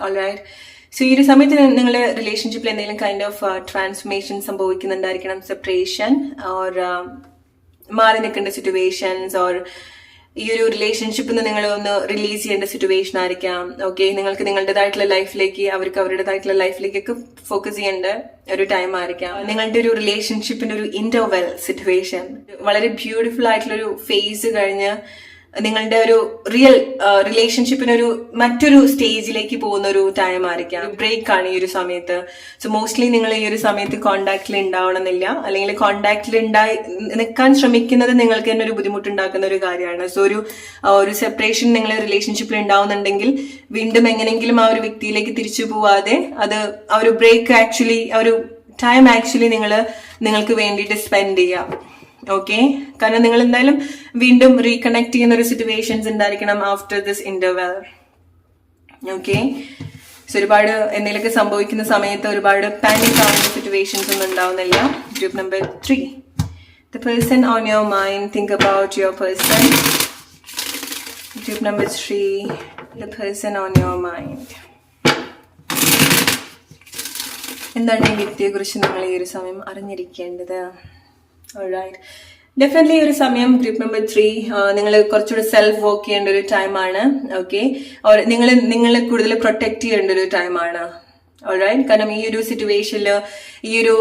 Alright, so ഈ ഒരു സമയത്ത് നിങ്ങളുടെ റിലേഷൻഷിപ്പിൽ എന്തെങ്കിലും കൈൻഡ് ഓഫ് ട്രാൻസ്ഫോർമേഷൻ സംഭവിക്കുന്നുണ്ടായിരിക്കണം. സെപ്പറേഷൻ ഓർ മാറി നിൽക്കേണ്ട സിറ്റുവേഷൻസ്, ഓർ ഈ ഒരു റിലേഷൻഷിപ്പിൽ നിന്ന് നിങ്ങൾ ഒന്ന് റിലീസ് ചെയ്യേണ്ട സിറ്റുവേഷൻ ആയിരിക്കാം. ഓക്കെ, നിങ്ങൾക്ക് നിങ്ങളുടേതായിട്ടുള്ള ലൈഫിലേക്ക്, അവർക്ക് അവരുടേതായിട്ടുള്ള ലൈഫിലേക്കൊക്കെ ഫോക്കസ് ചെയ്യേണ്ട ഒരു ടൈം ആയിരിക്കാം. നിങ്ങളുടെ ഒരു റിലേഷൻഷിപ്പിന്റെ ഒരു ഇന്റർവെൽ സിറ്റുവേഷൻ, വളരെ ബ്യൂട്ടിഫുൾ ആയിട്ടുള്ള ഒരു ഫേസ് കഴിഞ്ഞ് നിങ്ങളുടെ ഒരു റിയൽ റിലേഷൻഷിപ്പിനൊരു മറ്റൊരു സ്റ്റേജിലേക്ക് പോകുന്ന ഒരു ടൈം ആയിരിക്കാം. ബ്രേക്ക് ആണ് ഈ ഒരു സമയത്ത്. സോ മോസ്റ്റ്ലി നിങ്ങൾ ഈ ഒരു സമയത്ത് കോണ്ടാക്റ്റിൽ ഉണ്ടാവണമെന്നില്ല, അല്ലെങ്കിൽ കോണ്ടാക്റ്റിൽ നിൽക്കാൻ ശ്രമിക്കുന്നത് നിങ്ങൾക്ക് തന്നെ ഒരു ബുദ്ധിമുട്ടുണ്ടാക്കുന്ന ഒരു കാര്യമാണ്. സോ ഒരു സെപ്പറേഷൻ നിങ്ങൾ റിലേഷൻഷിപ്പിൽ ഉണ്ടാവുന്നുണ്ടെങ്കിൽ വീണ്ടും എങ്ങനെയെങ്കിലും ആ ഒരു വ്യക്തിയിലേക്ക് തിരിച്ചു പോവാതെ ആ ഒരു ബ്രേക്ക് ആക്ച്വലി, ആ ഒരു ടൈം ആക്ച്വലി നിങ്ങൾക്ക് വേണ്ടിയിട്ട് സ്പെൻഡ് ചെയ്യാം. ഓക്കെ, കാരണം നിങ്ങൾ എന്തായാലും വീണ്ടും റീകണക്ട് ചെയ്യുന്ന ഒരു സിറ്റുവേഷൻസ് ഉണ്ടായിരിക്കണം after this interval. Okay, so ഒരുപാട് എന്തെങ്കിലുമൊക്കെ സംഭവിക്കുന്ന സമയത്ത് ഒരുപാട് പാനിക് ആവുന്ന സിറ്റുവേഷൻസ് ഒന്നും ഉണ്ടാവുന്നില്ല. Group number 3, the person on your mind. Think about your person. Group number 3, the person on your mind. എന്താണ് ഈ വ്യക്തിയെ കുറിച്ച് നിങ്ങൾ ഈ ഒരു സമയം അറിഞ്ഞിരിക്കേണ്ടത്? ഓൾറൈറ്റ്, ഡെഫിനറ്റ്ലി ഒരു സമയം ഗ്രൂപ്പ് നമ്പർ 3 നിങ്ങൾ കുറച്ചുകൂടി സെൽഫ് വർക്ക് ചെയ്യേണ്ട ഒരു ടൈമാണ്. ഓക്കെ, നിങ്ങൾ കൂടുതൽ പ്രൊട്ടക്ട് ചെയ്യേണ്ട ഒരു ടൈമാണ്. ഓൾറൈറ്റ്, കാരണം ഈ ഒരു സിറ്റുവേഷനിൽ, ഈ ഒരു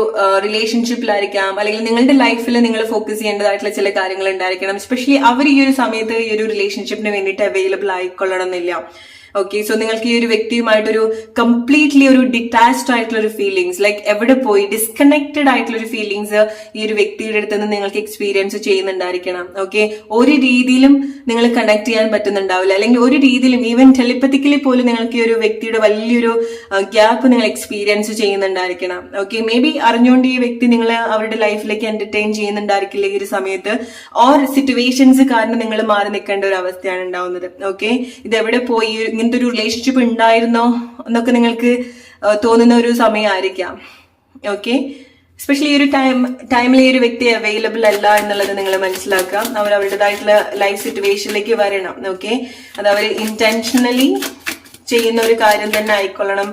റിലേഷൻഷിപ്പിലായിരിക്കാം, അല്ലെങ്കിൽ നിങ്ങളുടെ ലൈഫിൽ നിങ്ങൾ ഫോക്കസ് ചെയ്യേണ്ടതായിട്ടുള്ള ചില കാര്യങ്ങൾ ഉണ്ടായിരിക്കണം. എസ്പെഷ്യലി അവർ ഈ ഒരു സമയത്ത് ഈ ഒരു റിലേഷൻഷിപ്പിന് വേണ്ടിയിട്ട് അവൈലബിൾ ആയിക്കൊള്ളണം എന്നില്ല. ഓക്കെ, സോ നിങ്ങൾക്ക് ഈ ഒരു വ്യക്തിയുമായിട്ടൊരു കംപ്ലീറ്റ്ലി ഒരു ഡിറ്റാച്ച്ഡ് ആയിട്ടുള്ള ഒരു ഫീലിങ്സ്, ലൈക്ക് എവിടെ പോയി ഡിസ്കണക്റ്റഡ് ആയിട്ടുള്ള ഒരു ഫീലിങ്സ് ഈ ഒരു വ്യക്തിയുടെ അടുത്ത് നിന്ന് നിങ്ങൾക്ക് എക്സ്പീരിയൻസ് ചെയ്യുന്നുണ്ടായിരിക്കണം. ഓക്കെ, ഒരു രീതിയിലും നിങ്ങൾ കണക്ട് ചെയ്യാൻ പറ്റുന്നുണ്ടാവില്ല, അല്ലെങ്കിൽ ഒരു രീതിയിലും ഈവൻ ടെലിപ്പത്തിക്കലി പോലും നിങ്ങൾക്ക് ഈ ഒരു വ്യക്തിയുടെ വലിയൊരു ഗ്യാപ്പ് നിങ്ങൾ എക്സ്പീരിയൻസ് ചെയ്യുന്നുണ്ടായിരിക്കണം. ഓക്കെ, മേ ബി അറിഞ്ഞുകൊണ്ട് ഈ വ്യക്തി നിങ്ങൾ അവരുടെ ലൈഫിലേക്ക് എന്റർടൈൻ ചെയ്യുന്നുണ്ടായിരിക്കില്ല ഈ ഒരു സമയത്ത്, ഓർ സിറ്റുവേഷൻസ് കാരണം നിങ്ങൾ മാറി നിൽക്കേണ്ട ഒരു അവസ്ഥയാണ് ഉണ്ടാവുന്നത്. ഓക്കെ, ഇത് എവിടെ പോയി, ഇങ്ങനത്തെ ഒരു റിലേഷൻഷിപ്പ് ഉണ്ടായിരുന്നോ എന്നൊക്കെ നിങ്ങൾക്ക് തോന്നുന്ന ഒരു സമയമായിരിക്കാം. ഓക്കെ, എസ്പെഷ്യലി ഈ ഒരു ടൈമിൽ ഈ ഒരു വ്യക്തി അവൈലബിൾ അല്ല എന്നുള്ളത് നിങ്ങൾ മനസ്സിലാക്കാം. അവർ അവരുടേതായിട്ടുള്ള ലൈഫ് സിറ്റുവേഷനിലേക്ക് വരണം. ഓക്കെ, അത് അവർ ഇന്റൻഷനലി ചെയ്യുന്ന ഒരു കാര്യം തന്നെ ആയിക്കൊള്ളണം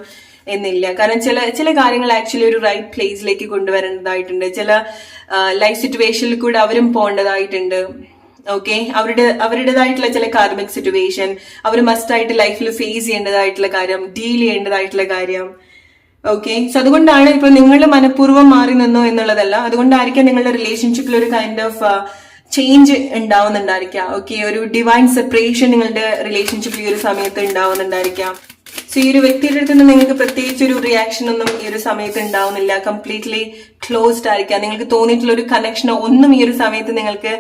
എന്നില്ല. കാരണം ചില കാര്യങ്ങൾ ആക്ച്വലി ഒരു റൈറ്റ് പ്ലേസിലേക്ക് കൊണ്ടുവരേണ്ടതായിട്ടുണ്ട്. ചില ലൈഫ് സിറ്റുവേഷനിൽ കൂടെ അവരും പോകേണ്ടതായിട്ടുണ്ട്. ഓക്കെ, അവരുടേതായിട്ടുള്ള ചില കാർമിക് സിറ്റുവേഷൻ അവർ മസ്റ്റായിട്ട് ലൈഫിൽ ഫേസ് ചെയ്യേണ്ടതായിട്ടുള്ള കാര്യം, ഡീൽ ചെയ്യേണ്ടതായിട്ടുള്ള കാര്യം. ഓക്കെ, സോ അതുകൊണ്ടാണ് ഇപ്പൊ നിങ്ങൾ മനഃപൂർവ്വം മാറി നിന്നോ എന്നുള്ളതല്ല, അതുകൊണ്ടായിരിക്കാം നിങ്ങളുടെ റിലേഷൻഷിപ്പിൽ ഒരു കൈൻഡ് ഓഫ് ചേഞ്ച് ഉണ്ടാവുന്നുണ്ടായിരിക്കാം. ഓക്കെ, ഒരു ഡിവൈൻ സെപ്പറേഷൻ നിങ്ങളുടെ റിലേഷൻഷിപ്പിൽ ഈ ഒരു സമയത്ത് ഉണ്ടാവുന്നുണ്ടായിരിക്കാം. സോ ഈ ഒരു വ്യക്തിയുടെ അടുത്ത് നിന്ന് നിങ്ങൾക്ക് പ്രത്യേകിച്ച് ഒരു റിയാക്ഷൻ ഒന്നും ഈ ഒരു സമയത്ത് ഉണ്ടാവുന്നില്ല. കംപ്ലീറ്റ്ലി ക്ലോസ്ഡ് ആയിരിക്കാം. നിങ്ങൾക്ക് തോന്നിയിട്ടുള്ള ഒരു കണക്ഷനോ ഒന്നും ഈ ഒരു സമയത്ത് നിങ്ങൾക്ക്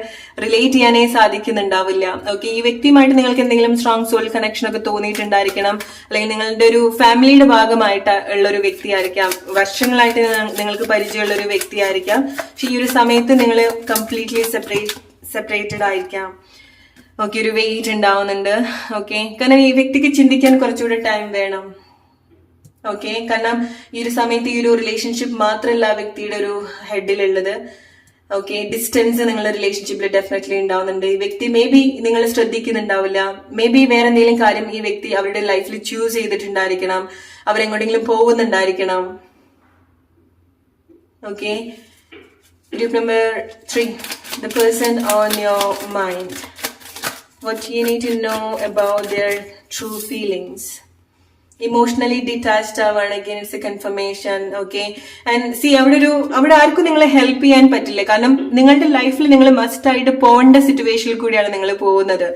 റിലേറ്റ് ചെയ്യാനേ സാധിക്കുന്നുണ്ടാവില്ല. ഓക്കെ, ഈ വ്യക്തിയുമായിട്ട് നിങ്ങൾക്ക് എന്തെങ്കിലും സ്ട്രോങ് സോൾ കണക്ഷൻ ഒക്കെ തോന്നിയിട്ടുണ്ടായിരിക്കണം, അല്ലെങ്കിൽ നിങ്ങളുടെ ഒരു ഫാമിലിയുടെ ഭാഗമായിട്ട് ഉള്ള ഒരു വ്യക്തിയായിരിക്കാം, വർഷങ്ങളായിട്ട് നിങ്ങൾക്ക് പരിചയമുള്ള ഒരു വ്യക്തിയായിരിക്കാം. പക്ഷെ ഈ ഒരു സമയത്ത് നിങ്ങൾ കംപ്ലീറ്റ്ലി സെപ്പറേറ്റഡ് ആയിരിക്കാം. ഓക്കെ, ഒരു വെയിറ്റ് ഉണ്ടാവുന്നുണ്ട്. ഓക്കെ, കാരണം ഈ വ്യക്തിക്ക് ചിന്തിക്കാൻ കുറച്ചുകൂടെ ടൈം വേണം. ഓക്കെ, കാരണം ഈ ഒരു സമയത്ത് ഈ ഒരു റിലേഷൻഷിപ്പ് മാത്രമല്ല ആ വ്യക്തിയുടെ ഒരു ഹെഡിലുള്ളത്. ഓക്കെ, ഡിസ്റ്റൻസ് നിങ്ങളുടെ റിലേഷൻഷിപ്പിൽ ഡെഫിനറ്റ്ലി ഉണ്ടാവുന്നുണ്ട്. ഈ വ്യക്തി മേ ബി നിങ്ങൾ ശ്രദ്ധിക്കുന്നുണ്ടാവില്ല, മേ ബി വേറെ എന്തെങ്കിലും കാര്യം ഈ വ്യക്തി അവരുടെ ലൈഫിൽ ചൂസ് ചെയ്തിട്ടുണ്ടായിരിക്കണം, അവരെങ്ങോട്ടെങ്കിലും പോകുന്നുണ്ടായിരിക്കണം. Okay, group number 3, the person on your mind. What you need to know about their true feelings. Emotionally detached ആവാണ്. Again it's a confirmation. Okay, and see അവിടെ ആർക്കും നിങ്ങളെ ഹെൽപ്പ് ചെയ്യാൻ പറ്റില്ല. കാരണം നിങ്ങളുടെ ലൈഫിൽ നിങ്ങൾ മസ്റ്റ് ആയിട്ട് പോകേണ്ട സിറ്റുവേഷനിൽ കൂടിയാണ് നിങ്ങൾ പോകുന്നത്.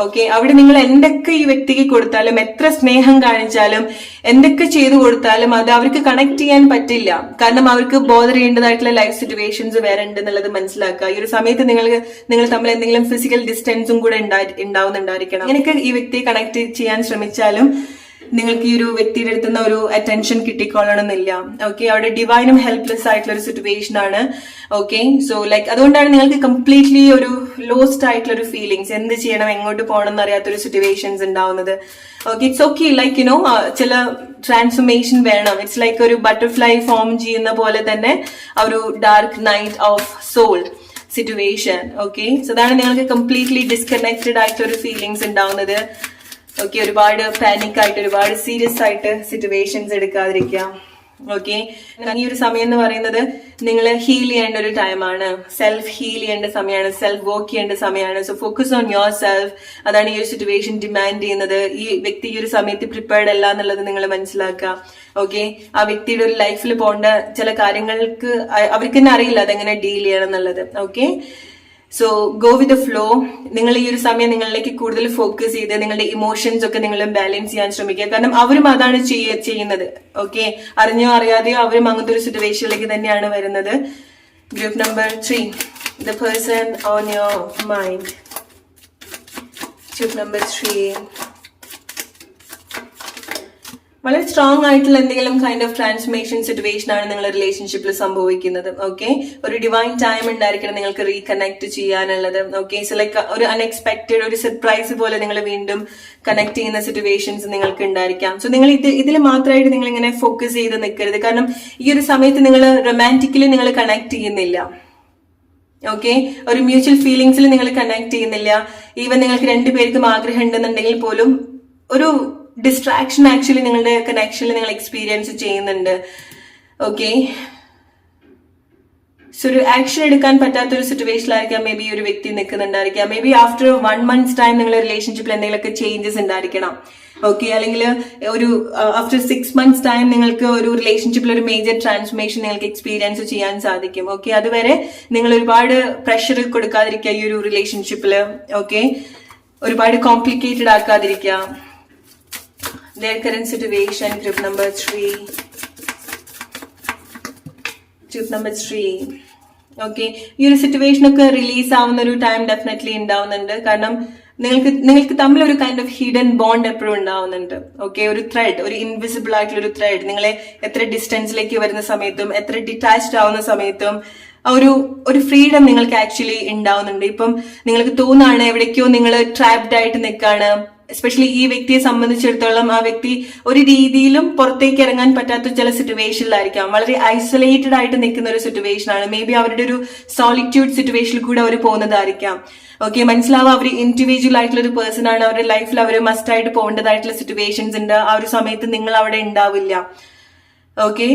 ഓക്കെ, അവിടെ നിങ്ങൾ എന്തൊക്കെ ഈ വ്യക്തിക്ക് കൊടുത്താലും, എത്ര സ്നേഹം കാണിച്ചാലും, എന്തൊക്കെ ചെയ്തു കൊടുത്താലും അത് അവർക്ക് കണക്ട് ചെയ്യാൻ പറ്റില്ല. കാരണം അവർക്ക് ബോധർ ചെയ്യേണ്ടതായിട്ടുള്ള ലൈഫ് സിറ്റുവേഷൻസ് വേറെ ഉണ്ടെന്നുള്ളത് മനസ്സിലാക്കുക. ഈ ഒരു സമയത്ത് നിങ്ങൾ തമ്മിൽ എന്തെങ്കിലും ഫിസിക്കൽ ഡിസ്റ്റൻസും കൂടെ ഉണ്ടാവുന്നുണ്ടായിരിക്കണം. അങ്ങനെയൊക്കെ ഈ വ്യക്തിയെ കണക്ട് ചെയ്യാൻ ശ്രമിച്ചാലും നിങ്ങൾക്ക് ഈ ഒരു വ്യക്തിയുടെ അടുത്തുനിന്ന് ഒരു അറ്റൻഷൻ കിട്ടിക്കൊള്ളണമെന്നില്ല. ഓക്കെ, അവിടെ ഡിവൈനും ഹെൽപ്ലെസ് ആയിട്ടുള്ള ഒരു സിറ്റുവേഷൻ ആണ്. ഓക്കെ, സോ ലൈക്ക് അതുകൊണ്ടാണ് നിങ്ങൾക്ക് കംപ്ലീറ്റ്ലി ഒരു ലോസ്റ്റ് ആയിട്ടുള്ള ഒരു ഫീലിങ്സ്, എന്ത് ചെയ്യണം, എങ്ങോട്ട് പോകണം എന്നറിയാത്തൊരു സിറ്റുവേഷൻസ് ഉണ്ടാവുന്നത്. ഓക്കെ, ഇറ്റ്സ് ഓക്കെ, ലൈക്ക് ചില ട്രാൻസ്ഫോർമേഷൻ വേണം. ഇറ്റ്സ് ലൈക്ക് ഒരു ബട്ടർഫ്ലൈ ഫോം ചെയ്യുന്ന പോലെ തന്നെ ആ ഒരു dark night of soul situation. Okay, so അതാണ് നിങ്ങൾക്ക് കംപ്ലീറ്റ്ലി ഡിസ്കണക്റ്റഡ് ആയിട്ടുള്ള ഒരു ഫീലിങ്സ് ഉണ്ടാവുന്നത്. ഓക്കെ, ഒരുപാട് പാനിക് ആയിട്ട്, ഒരുപാട് സീരിയസ് ആയിട്ട് സിറ്റുവേഷൻസ് എടുക്കാതിരിക്കാം. ഓക്കെ, ഈ ഒരു സമയം എന്ന് പറയുന്നത് നിങ്ങൾ ഹീൽ ചെയ്യേണ്ട ഒരു ടൈമാണ്. സെൽഫ് ഹീൽ ചെയ്യേണ്ട സമയമാണ്, സെൽഫ് വർക്ക് ചെയ്യേണ്ട സമയമാണ്. So focus on your self. അതാണ് ഈ ഒരു സിറ്റുവേഷൻ ഡിമാൻഡ് ചെയ്യുന്നത്. ഈ വ്യക്തി ഈ ഒരു സമയത്ത് പ്രിപ്പയർഡ് അല്ല എന്നുള്ളത് നിങ്ങൾ മനസ്സിലാക്കുക. ഓക്കെ, ആ വ്യക്തിയുടെ ഒരു ലൈഫിൽ പോകേണ്ട ചില കാര്യങ്ങൾക്ക് അവർക്ക് തന്നെ അറിയില്ല അതെങ്ങനെ ഡീൽ ചെയ്യണം എന്നുള്ളത്. Okay, so go with the flow. നിങ്ങൾ ഈ ഒരു സമയം നിങ്ങളിലേക്ക് കൂടുതൽ ഫോക്കസ് ചെയ്ത് നിങ്ങളുടെ ഇമോഷൻസ് ഒക്കെ നിങ്ങൾ ബാലൻസ് ചെയ്യാൻ ശ്രമിക്കുക. കാരണം അവരും അതാണ് ചെയ്യുന്നത്. ഓക്കെ, അറിഞ്ഞോ അറിയാതെയോ അവരും അങ്ങനത്തെ ഒരു സിറ്റുവേഷനിലേക്ക് തന്നെയാണ് വരുന്നത്. Group number 3, the person on your mind. Group number 3, വളരെ സ്ട്രോങ് ആയിട്ടുള്ള എന്തെങ്കിലും കൈൻഡ് ഓഫ് ട്രാൻസ്ഫോർമേഷൻ സിറ്റുവേഷൻ ആണ് നിങ്ങളുടെ റിലേഷൻഷിപ്പിൽ സംഭവിക്കുന്നത്. ഓക്കെ, ഒരു ഡിവൈൻ ടൈം ഉണ്ടായിരിക്കണം നിങ്ങൾക്ക് റീകണക്ട് ചെയ്യാനുള്ളത്. ഓക്കെ, സോ ലൈക്ക് ഒരു അൺഎക്സ്പെക്ടഡ് ഒരു സർപ്രൈസ് പോലെ നിങ്ങൾ വീണ്ടും കണക്ട് ചെയ്യുന്ന സിറ്റുവേഷൻസ് നിങ്ങൾക്ക് ഉണ്ടായിരിക്കാം. സോ നിങ്ങൾ ഇതിൽ മാത്രമായിട്ട് നിങ്ങൾ ഇങ്ങനെ ഫോക്കസ് ചെയ്ത് നിൽക്കരുത്. കാരണം ഈ ഒരു സമയത്ത് നിങ്ങൾ റൊമാൻറ്റിക്കലി നിങ്ങൾ കണക്ട് ചെയ്യുന്നില്ല. ഓക്കെ, ഒരു മ്യൂച്വൽ ഫീലിംഗ്സിൽ നിങ്ങൾ കണക്ട് ചെയ്യുന്നില്ല. ഈവൻ നിങ്ങൾക്ക് രണ്ടുപേർക്കും ആഗ്രഹം ഉണ്ടെന്നുണ്ടെങ്കിൽ പോലും ഒരു ഡിസ്ട്രാക്ഷൻ ആക്ച്വലി നിങ്ങളുടെ കണക്ഷനിൽ നിങ്ങൾ എക്സ്പീരിയൻസ് ചെയ്യുന്നുണ്ട്. ഓക്കെ, സോ ഒരു ആക്ഷൻ എടുക്കാൻ പറ്റാത്തൊരു സിറ്റുവേഷനിലായിരിക്കാം മേ ബി ഒരു വ്യക്തി നിൽക്കുന്നുണ്ടായിരിക്കാം. Maybe after 1 month's time നിങ്ങളുടെ റിലേഷൻഷിപ്പിൽ എന്തെങ്കിലുമൊക്കെ ചേഞ്ചസ് ഉണ്ടായിരിക്കണം. ഓക്കെ, അല്ലെങ്കിൽ ഒരു ആഫ്റ്റർ 6 months ടൈം നിങ്ങൾക്ക് ഒരു റിലേഷൻഷിപ്പിൽ ഒരു മേജർ ട്രാൻസ്ഫോർമേഷൻ നിങ്ങൾക്ക് എക്സ്പീരിയൻസ് ചെയ്യാൻ സാധിക്കും. ഓക്കെ, അതുവരെ നിങ്ങൾ ഒരുപാട് പ്രഷർ കൊടുക്കാതിരിക്കുക ഈ ഒരു റിലേഷൻഷിപ്പിൽ. ഓക്കെ, ഒരുപാട് കോംപ്ലിക്കേറ്റഡ് ആക്കാതിരിക്കുക. Their current situation, group number 3. Group number 3. Okay, ഈ ഒരു സിറ്റുവേഷൻ ഒക്കെ റിലീസ് ആവുന്ന ഒരു ടൈം ഡെഫിനറ്റ്ലി ഉണ്ടാവുന്നുണ്ട്. കാരണം നിങ്ങൾക്ക് തമ്മിൽ ഒരു കൈൻഡ് ഓഫ് ഹിഡൻ ബോണ്ട് എപ്പോഴും ഉണ്ടാവുന്നുണ്ട്. ഓക്കെ, ഒരു ത്രെഡ്, ഒരു ഇൻവിസിബിൾ ആയിട്ടുള്ള ഒരു ത്രെഡ് നിങ്ങളെ എത്ര ഡിസ്റ്റൻസിലേക്ക് വരുന്ന സമയത്തും എത്ര ഡിറ്റാച്ച്ഡ് ആവുന്ന സമയത്തും ഒരു ഫ്രീഡം നിങ്ങൾക്ക് ആക്ച്വലി ഉണ്ടാവുന്നുണ്ട്. ഇപ്പം നിങ്ങൾക്ക് തോന്നാണ് എവിടേക്കോ നിങ്ങൾ ട്രാപ്ഡ് ആയിട്ട് നിൽക്കാണ്. എസ്പെഷ്യലി ഈ വ്യക്തിയെ സംബന്ധിച്ചിടത്തോളം ആ വ്യക്തി ഒരു രീതിയിലും പുറത്തേക്ക് ഇറങ്ങാൻ പറ്റാത്ത ചില സിറ്റുവേഷനിലായിരിക്കാം. വളരെ ഐസൊലേറ്റഡ് ആയിട്ട് നിൽക്കുന്ന ഒരു സിറ്റുവേഷൻ ആണ്. മേ ബി അവരുടെ ഒരു സോളിറ്റ്യൂഡ് സിറ്റുവേഷനിൽ കൂടെ അവർ പോകുന്നതായിരിക്കാം. ഓക്കെ, മനസ്സിലാവുക അവർ ഇൻഡിവിജ്വൽ ആയിട്ടുള്ള ഒരു പേഴ്സൺ ആണ്. അവരുടെ ലൈഫിൽ അവർ മസ്റ്റ് ആയിട്ട് പോകേണ്ടതായിട്ടുള്ള സിറ്റുവേഷൻസ് ഉണ്ട്. ആ ഒരു സമയത്ത് നിങ്ങൾ അവിടെ ഉണ്ടാവില്ല. ഓക്കെ,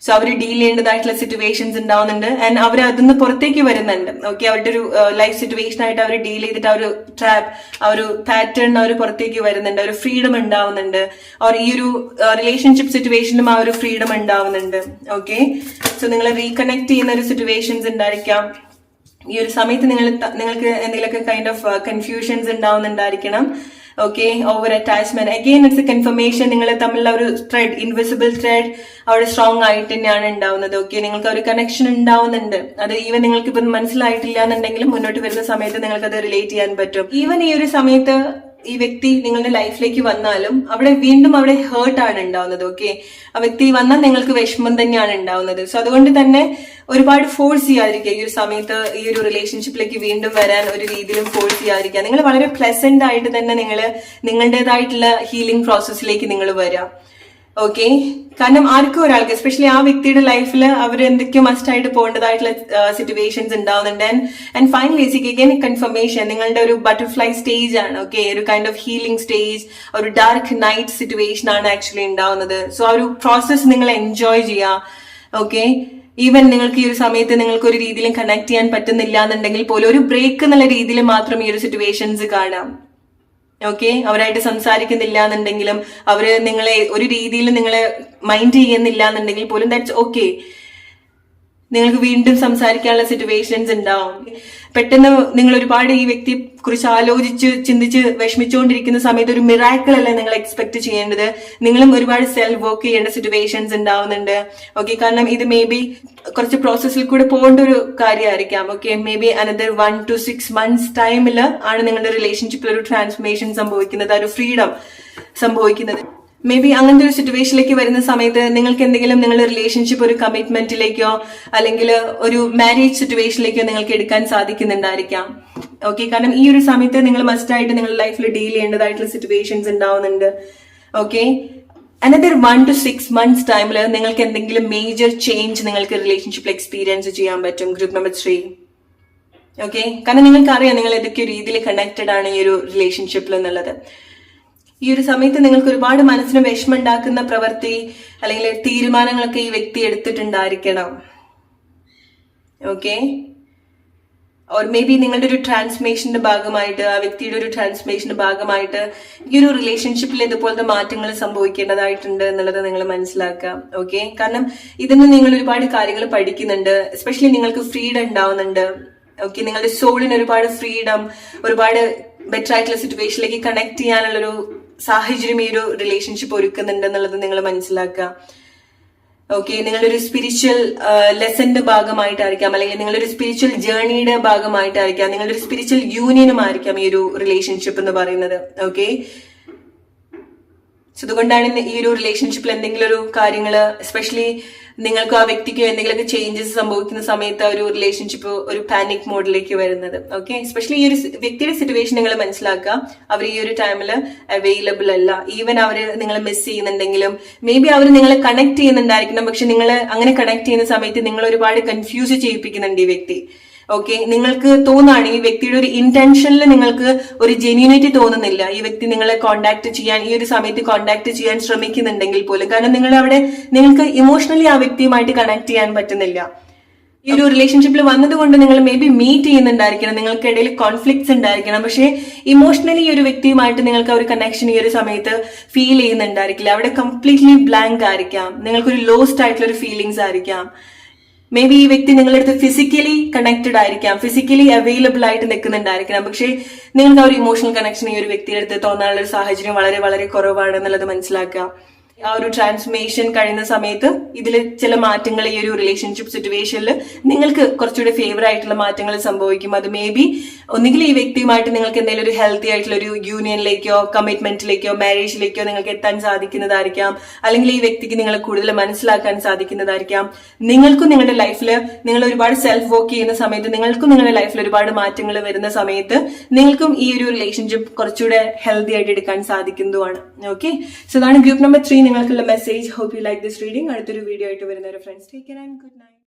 സോ അവർ ഡീൽ ചെയ്യേണ്ടതായിട്ടുള്ള സിറ്റുവേഷൻസ് ഉണ്ടാവുന്നുണ്ട്. ആൻഡ് അവർ അതിന്ന് പുറത്തേക്ക് വരുന്നുണ്ട്. ഓക്കെ, അവരുടെ ഒരു ലൈഫ് സിറ്റുവേഷൻ ആയിട്ട് അവർ ഡീൽ ചെയ്തിട്ട് ആ ഒരു ട്രാപ്പ്, ആ ഒരു പാറ്റേൺ അവർ പുറത്തേക്ക് വരുന്നുണ്ട്. ഒരു ഫ്രീഡം ഉണ്ടാവുന്നുണ്ട്. അവർ ഈ ഒരു റിലേഷൻഷിപ്പ് സിറ്റുവേഷനും ആ ഒരു ഫ്രീഡം ഉണ്ടാവുന്നുണ്ട്. ഓക്കെ, സോ നിങ്ങൾ റീകണക്ട് ചെയ്യുന്ന ഒരു സിറ്റുവേഷൻസ് ഉണ്ടായിരിക്കാം. ഈ ഒരു സമയത്ത് നിങ്ങൾക്ക് എന്തെങ്കിലുമൊക്കെ കൈൻഡ് ഓഫ് കൺഫ്യൂഷൻസ് ഉണ്ടാവുന്നുണ്ടായിരിക്കണം. Okay, over attachment. Again it's a confirmation. നിങ്ങൾ തമ്മിലുള്ള ഒരു ത്രെഡ്, ഇൻവിസിബിൾ ത്രെഡ് അവിടെ സ്ട്രോങ് ആയിട്ട് തന്നെയാണ് ഉണ്ടാവുന്നത്. ഓക്കെ, നിങ്ങൾക്ക് ഒരു കണക്ഷൻ ഉണ്ടാവുന്നുണ്ട്. അത് ഈവൻ നിങ്ങൾക്ക് ഇപ്പം മനസ്സിലായിട്ടില്ല എന്നുണ്ടെങ്കിലും മുന്നോട്ട് വരുന്ന സമയത്ത് നിങ്ങൾക്ക് അത് റിലേറ്റ് ചെയ്യാൻ പറ്റും. ഈവൻ ഈ ഒരു സമയത്ത് ഈ വ്യക്തി നിങ്ങളുടെ ലൈഫിലേക്ക് വന്നാലും വീണ്ടും അവിടെ ഹേർട്ട് ആണ് ഉണ്ടാവുന്നത്. ഓക്കെ, ആ വ്യക്തി വന്നാൽ നിങ്ങൾക്ക് വിഷമം തന്നെയാണ് ഉണ്ടാവുന്നത്. സോ അതുകൊണ്ട് തന്നെ ഒരുപാട് ഫോഴ്സ് ചെയ്യാതിരിക്കുക. ഈ ഒരു സമയത്ത് ഈ ഒരു റിലേഷൻഷിപ്പിലേക്ക് വീണ്ടും വരാൻ ഒരു രീതിയിലും ഫോഴ്സ് ചെയ്യാതിരിക്കുക. നിങ്ങൾ വളരെ പ്ലസന്റ് ആയിട്ട് തന്നെ നിങ്ങളുടേതായിട്ടുള്ള ഹീലിംഗ് പ്രോസസ്സിലേക്ക് നിങ്ങൾ വരാം. ഓക്കെ, കാരണം ആർക്കും ഒരാൾക്ക്, എസ്പെഷ്യലി ആ വ്യക്തിയുടെ ലൈഫിൽ അവർ എന്തൊക്കെയോ മസ്റ്റ് ആയിട്ട് പോകേണ്ടതായിട്ടുള്ള സിറ്റുവേഷൻസ് ഉണ്ടാവുന്നുണ്ട്. And finally again confirmation. നിങ്ങളുടെ ഒരു ബട്ടർഫ്ലൈ സ്റ്റേജ് ആണ്. ഓക്കെ, ഒരു കൈൻഡ് ഓഫ് ഹീലിംഗ് സ്റ്റേജ്, ഒരു ഡാർക്ക് നൈറ്റ് സിറ്റുവേഷൻ ആണ് ആക്ച്വലി ഉണ്ടാവുന്നത്. സോ ആ ഒരു പ്രോസസ് നിങ്ങൾ എൻജോയ് ചെയ്യുക. ഓക്കെ, ഈവൻ നിങ്ങൾക്ക് ഈ ഒരു സമയത്ത് നിങ്ങൾക്ക് ഒരു രീതിയിലും കണക്ട് ചെയ്യാൻ പറ്റുന്നില്ല എന്നുണ്ടെങ്കിൽ പോലും ഒരു ബ്രേക്ക് എന്നുള്ള രീതിയിൽ മാത്രം ഈ ഒരു സിറ്റുവേഷൻസ് കാണാം. ഓക്കെ, അവരായിട്ട് സംസാരിക്കുന്നില്ല എന്നുണ്ടെങ്കിലും, അവര് നിങ്ങളെ ഒരു രീതിയിൽ നിങ്ങളെ മൈൻഡ് ചെയ്യുന്നില്ല എന്നുണ്ടെങ്കിൽ പോലും ദാറ്റ്സ് ഓക്കെ. നിങ്ങൾക്ക് വീണ്ടും സംസാരിക്കാനുള്ള സിറ്റുവേഷൻസ് ഉണ്ടാവും. പെട്ടെന്ന് നിങ്ങൾ ഒരുപാട് ഈ വ്യക്തിയെ കുറിച്ച് ആലോചിച്ച് ചിന്തിച്ച് വിഷമിച്ചുകൊണ്ടിരിക്കുന്ന സമയത്ത് ഒരു മിറാക്കിൾ അല്ല നിങ്ങൾ എക്സ്പെക്ട് ചെയ്യേണ്ടത്. നിങ്ങളും ഒരുപാട് സെൽഫ് വർക്ക് ചെയ്യേണ്ട സിറ്റുവേഷൻസ് ഉണ്ടാവുന്നുണ്ട്. ഓക്കെ, കാരണം ഇത് മേ ബി കുറച്ച് പ്രോസസ്സിൽ കൂടെ പോകേണ്ട ഒരു കാര്യമായിരിക്കാം. Okay, maybe another 1 to 6 months ടൈമിൽ ആണ് നിങ്ങളുടെ റിലേഷൻഷിപ്പിൽ ഒരു ട്രാൻസ്ഫോർമേഷൻ സംഭവിക്കുന്നത്, ഒരു ഫ്രീഡം സംഭവിക്കുന്നത്. മേ ബി അങ്ങനത്തെ ഒരു സിറ്റുവേഷനിലേക്ക് വരുന്ന സമയത്ത് നിങ്ങൾക്ക് എന്തെങ്കിലും നിങ്ങളുടെ റിലേഷൻഷിപ്പ് ഒരു കമ്മിറ്റ്മെന്റിലേക്കോ അല്ലെങ്കിൽ ഒരു മാരേജ് സിറ്റുവേഷനിലേക്കോ നിങ്ങൾക്ക് എടുക്കാൻ സാധിക്കുന്നുണ്ടായിരിക്കാം. ഓക്കെ, കാരണം ഈ ഒരു സമയത്ത് നിങ്ങൾ മസ്റ്റായിട്ട് നിങ്ങളുടെ ലൈഫിൽ ഡീൽ ചെയ്യേണ്ടതായിട്ടുള്ള സിറ്റുവേഷൻസ് ഉണ്ടാവുന്നുണ്ട്. ഓക്കെ, അനദർ 1 to 6 months ടൈമിൽ നിങ്ങൾക്ക് എന്തെങ്കിലും മേജർ ചേഞ്ച് നിങ്ങൾക്ക് റിലേഷൻഷിപ്പിൽ എക്സ്പീരിയൻസ് ചെയ്യാൻ പറ്റും. Group number 3. ഓക്കെ, കാരണം നിങ്ങൾക്ക് അറിയാം നിങ്ങൾ ഏതൊക്കെ രീതിയിൽ കണക്റ്റഡ് ആണ് ഈ ഒരു റിലേഷൻഷിപ്പിൽ എന്നുള്ളത്. ഈ ഒരു സമയത്ത് നിങ്ങൾക്ക് ഒരുപാട് മനസ്സിന് വിഷമം ഉണ്ടാക്കുന്ന പ്രവൃത്തി അല്ലെങ്കിൽ തീരുമാനങ്ങളൊക്കെ ഈ വ്യക്തി എടുത്തിട്ടുണ്ടായിരിക്കണം. ഓക്കെ, ഓർ മേ ബി നിങ്ങളുടെ ഒരു ട്രാൻസ്ഫോർമേഷന്റെ ഭാഗമായിട്ട്, ആ വ്യക്തിയുടെ ഒരു ട്രാൻസ്ഫോർമേഷന്റെ ഭാഗമായിട്ട് ഈ ഒരു റിലേഷൻഷിപ്പിൽ ഇതുപോലത്തെ മാറ്റങ്ങൾ സംഭവിക്കേണ്ടതായിട്ടുണ്ട് എന്നുള്ളത് നിങ്ങൾ മനസ്സിലാക്കുക. ഓക്കെ, കാരണം ഇതിന് നിങ്ങൾ ഒരുപാട് കാര്യങ്ങൾ പഠിക്കുന്നുണ്ട്. എസ്പെഷ്യലി നിങ്ങൾക്ക് ഫ്രീഡം ഉണ്ടാവുന്നുണ്ട്. ഓക്കെ, നിങ്ങളുടെ സോളിന് ഒരുപാട് ഫ്രീഡം, ഒരുപാട് ബെറ്റർ ആയിട്ടുള്ള സിറ്റുവേഷനിലേക്ക് കണക്ട് ചെയ്യാനുള്ളൊരു സാഹചര്യം ഈ ഒരു റിലേഷൻഷിപ്പ് ഒരുക്കുന്നുണ്ട് എന്നുള്ളത് നിങ്ങൾ മനസ്സിലാക്കുക. ഓക്കെ, നിങ്ങളുടെ ഒരു സ്പിരിച്വൽ ലെസന്റെ ഭാഗമായിട്ടായിരിക്കാം, അല്ലെങ്കിൽ നിങ്ങളുടെ ഒരു സ്പിരിച്വൽ ജേർണിയുടെ ഭാഗമായിട്ടായിരിക്കാം, നിങ്ങളുടെ ഒരു സ്പിരിച്വൽ യൂണിയനും ആയിരിക്കാം ഈ ഒരു റിലേഷൻഷിപ്പ് എന്ന് പറയുന്നത്. ഓക്കെ, അതുകൊണ്ടാണ് ഈ ഒരു റിലേഷൻഷിപ്പിൽ എന്തെങ്കിലും ഒരു കാര്യങ്ങള്, എസ്പെഷ്യലി നിങ്ങൾക്ക് ആ വ്യക്തിക്ക് എന്തെങ്കിലുമൊക്കെ ചേഞ്ചസ് സംഭവിക്കുന്ന സമയത്ത് ഒരു റിലേഷൻഷിപ്പ് ഒരു പാനിക് മോഡിലേക്ക് വരുന്നത്. ഓക്കെ, എസ്പെഷ്യലി ഈ ഒരു വ്യക്തിയുടെ സിറ്റുവേഷൻ നിങ്ങൾ മനസ്സിലാക്കുക. അവർ ഈ ഒരു ടൈമിൽ അവൈലബിൾ അല്ല. ഈവൻ അവര് നിങ്ങളെ മിസ് ചെയ്യുന്നുണ്ടെങ്കിലും മേ ബി അവർ നിങ്ങളെ കണക്ട് ചെയ്യുന്നുണ്ടായിരിക്കണം. പക്ഷെ നിങ്ങൾ അങ്ങനെ കണക്ട് ചെയ്യുന്ന സമയത്ത് നിങ്ങൾ ഒരുപാട് കൺഫ്യൂസ് ചെയ്യിപ്പിക്കുന്നുണ്ട് ഈ വ്യക്തി. ഓക്കെ, നിങ്ങൾക്ക് തോന്നാണ് ഈ വ്യക്തിയുടെ ഒരു ഇന്റൻഷനിൽ നിങ്ങൾക്ക് ഒരു ജെന്യൂനിറ്റി തോന്നുന്നില്ല. ഈ വ്യക്തി നിങ്ങളെ കോണ്ടാക്ട് ചെയ്യാൻ, ഈ ഒരു സമയത്ത് കോണ്ടാക്ട് ചെയ്യാൻ ശ്രമിക്കുന്നുണ്ടെങ്കിൽ പോലും, കാരണം നിങ്ങൾ അവിടെ നിങ്ങൾക്ക് ഇമോഷണലി ആ വ്യക്തിയുമായിട്ട് കണക്ട് ചെയ്യാൻ പറ്റുന്നില്ല. ഈ ഒരു റിലേഷൻഷിപ്പിൽ വന്നതുകൊണ്ട് നിങ്ങൾ മേ ബി മീറ്റ് ചെയ്യുന്നുണ്ടായിരിക്കണം, നിങ്ങൾക്കിടയിൽ കോൺഫ്ലിക്ട്സ് ഉണ്ടായിരിക്കണം. പക്ഷേ ഇമോഷണലി ഈ ഒരു വ്യക്തിയുമായിട്ട് നിങ്ങൾക്ക് ഒരു കണക്ഷൻ ഈ ഒരു സമയത്ത് ഫീൽ ചെയ്യുന്നുണ്ടായിരിക്കില്ല. അവിടെ കംപ്ലീറ്റ്ലി ബ്ലാങ്ക് ആയിരിക്കാം, നിങ്ങൾക്കൊരു ലോസ്റ്റ് ആയിട്ടുള്ള ഒരു ഫീലിങ്സ് ആയിരിക്കാം. മേ ബി ഈ വ്യക്തി നിങ്ങളുടെ അടുത്ത് ഫിസിക്കലി കണക്റ്റഡ് ആയിരിക്കാം, ഫിസിക്കലി അവൈലബിൾ ആയിട്ട് നിൽക്കുന്നുണ്ടായിരിക്കണം. പക്ഷേ നിങ്ങൾക്ക് ആ ഒരു ഇമോഷണൽ കണക്ഷൻ ഈ ഒരു വ്യക്തിയുടെ അടുത്ത് തോന്നാനുള്ള ഒരു സാഹചര്യം വളരെ വളരെ കുറവാണ് എന്നുള്ളത് മനസ്സിലാക്കുക. ആ ഒരു ട്രാൻസ്ഫോർമേഷൻ കഴിയുന്ന സമയത്ത് ഇതിൽ ചില മാറ്റങ്ങൾ ഈ ഒരു റിലേഷൻഷിപ്പ് സിറ്റുവേഷനിൽ നിങ്ങൾക്ക് കുറച്ചുകൂടി ഫേവർ ആയിട്ടുള്ള മാറ്റങ്ങൾ സംഭവിക്കും. അത് മേ ബി ഒന്നുകിൽ ഈ വ്യക്തിയുമായിട്ട് നിങ്ങൾക്ക് എന്തെങ്കിലും ഒരു ഹെൽത്തി ആയിട്ടുള്ള ഒരു യൂണിയനിലേക്കോ കമ്മിറ്റ്മെന്റിലേക്കോ മാരേജിലേക്കോ നിങ്ങൾക്ക് എത്താൻ സാധിക്കുന്നതായിരിക്കാം, അല്ലെങ്കിൽ ഈ വ്യക്തിക്ക് നിങ്ങളെ കൂടുതൽ മനസ്സിലാക്കാൻ സാധിക്കുന്നതായിരിക്കാം. നിങ്ങൾക്കും നിങ്ങളുടെ ലൈഫിൽ നിങ്ങൾ ഒരുപാട് സെൽഫ് വർക്ക് ചെയ്യുന്ന സമയത്ത്, നിങ്ങൾക്കും നിങ്ങളുടെ ലൈഫിൽ ഒരുപാട് മാറ്റങ്ങൾ വരുന്ന സമയത്ത് നിങ്ങൾക്കും ഈ ഒരു റിലേഷൻഷിപ്പ് കുറച്ചുകൂടെ ഹെൽത്തി ആയിട്ട് എടുക്കാൻ സാധിക്കുന്നതുമാണ്. ഓക്കെ, സോ അതാണ് ഗ്രൂപ്പ് നമ്പർ 3 നിങ്ങൾക്കുള്ള message. Hope you like this reading. അടുത്തൊരു വീഡിയോ ആയിട്ട് വരുന്നവരെ friends, take care and good night.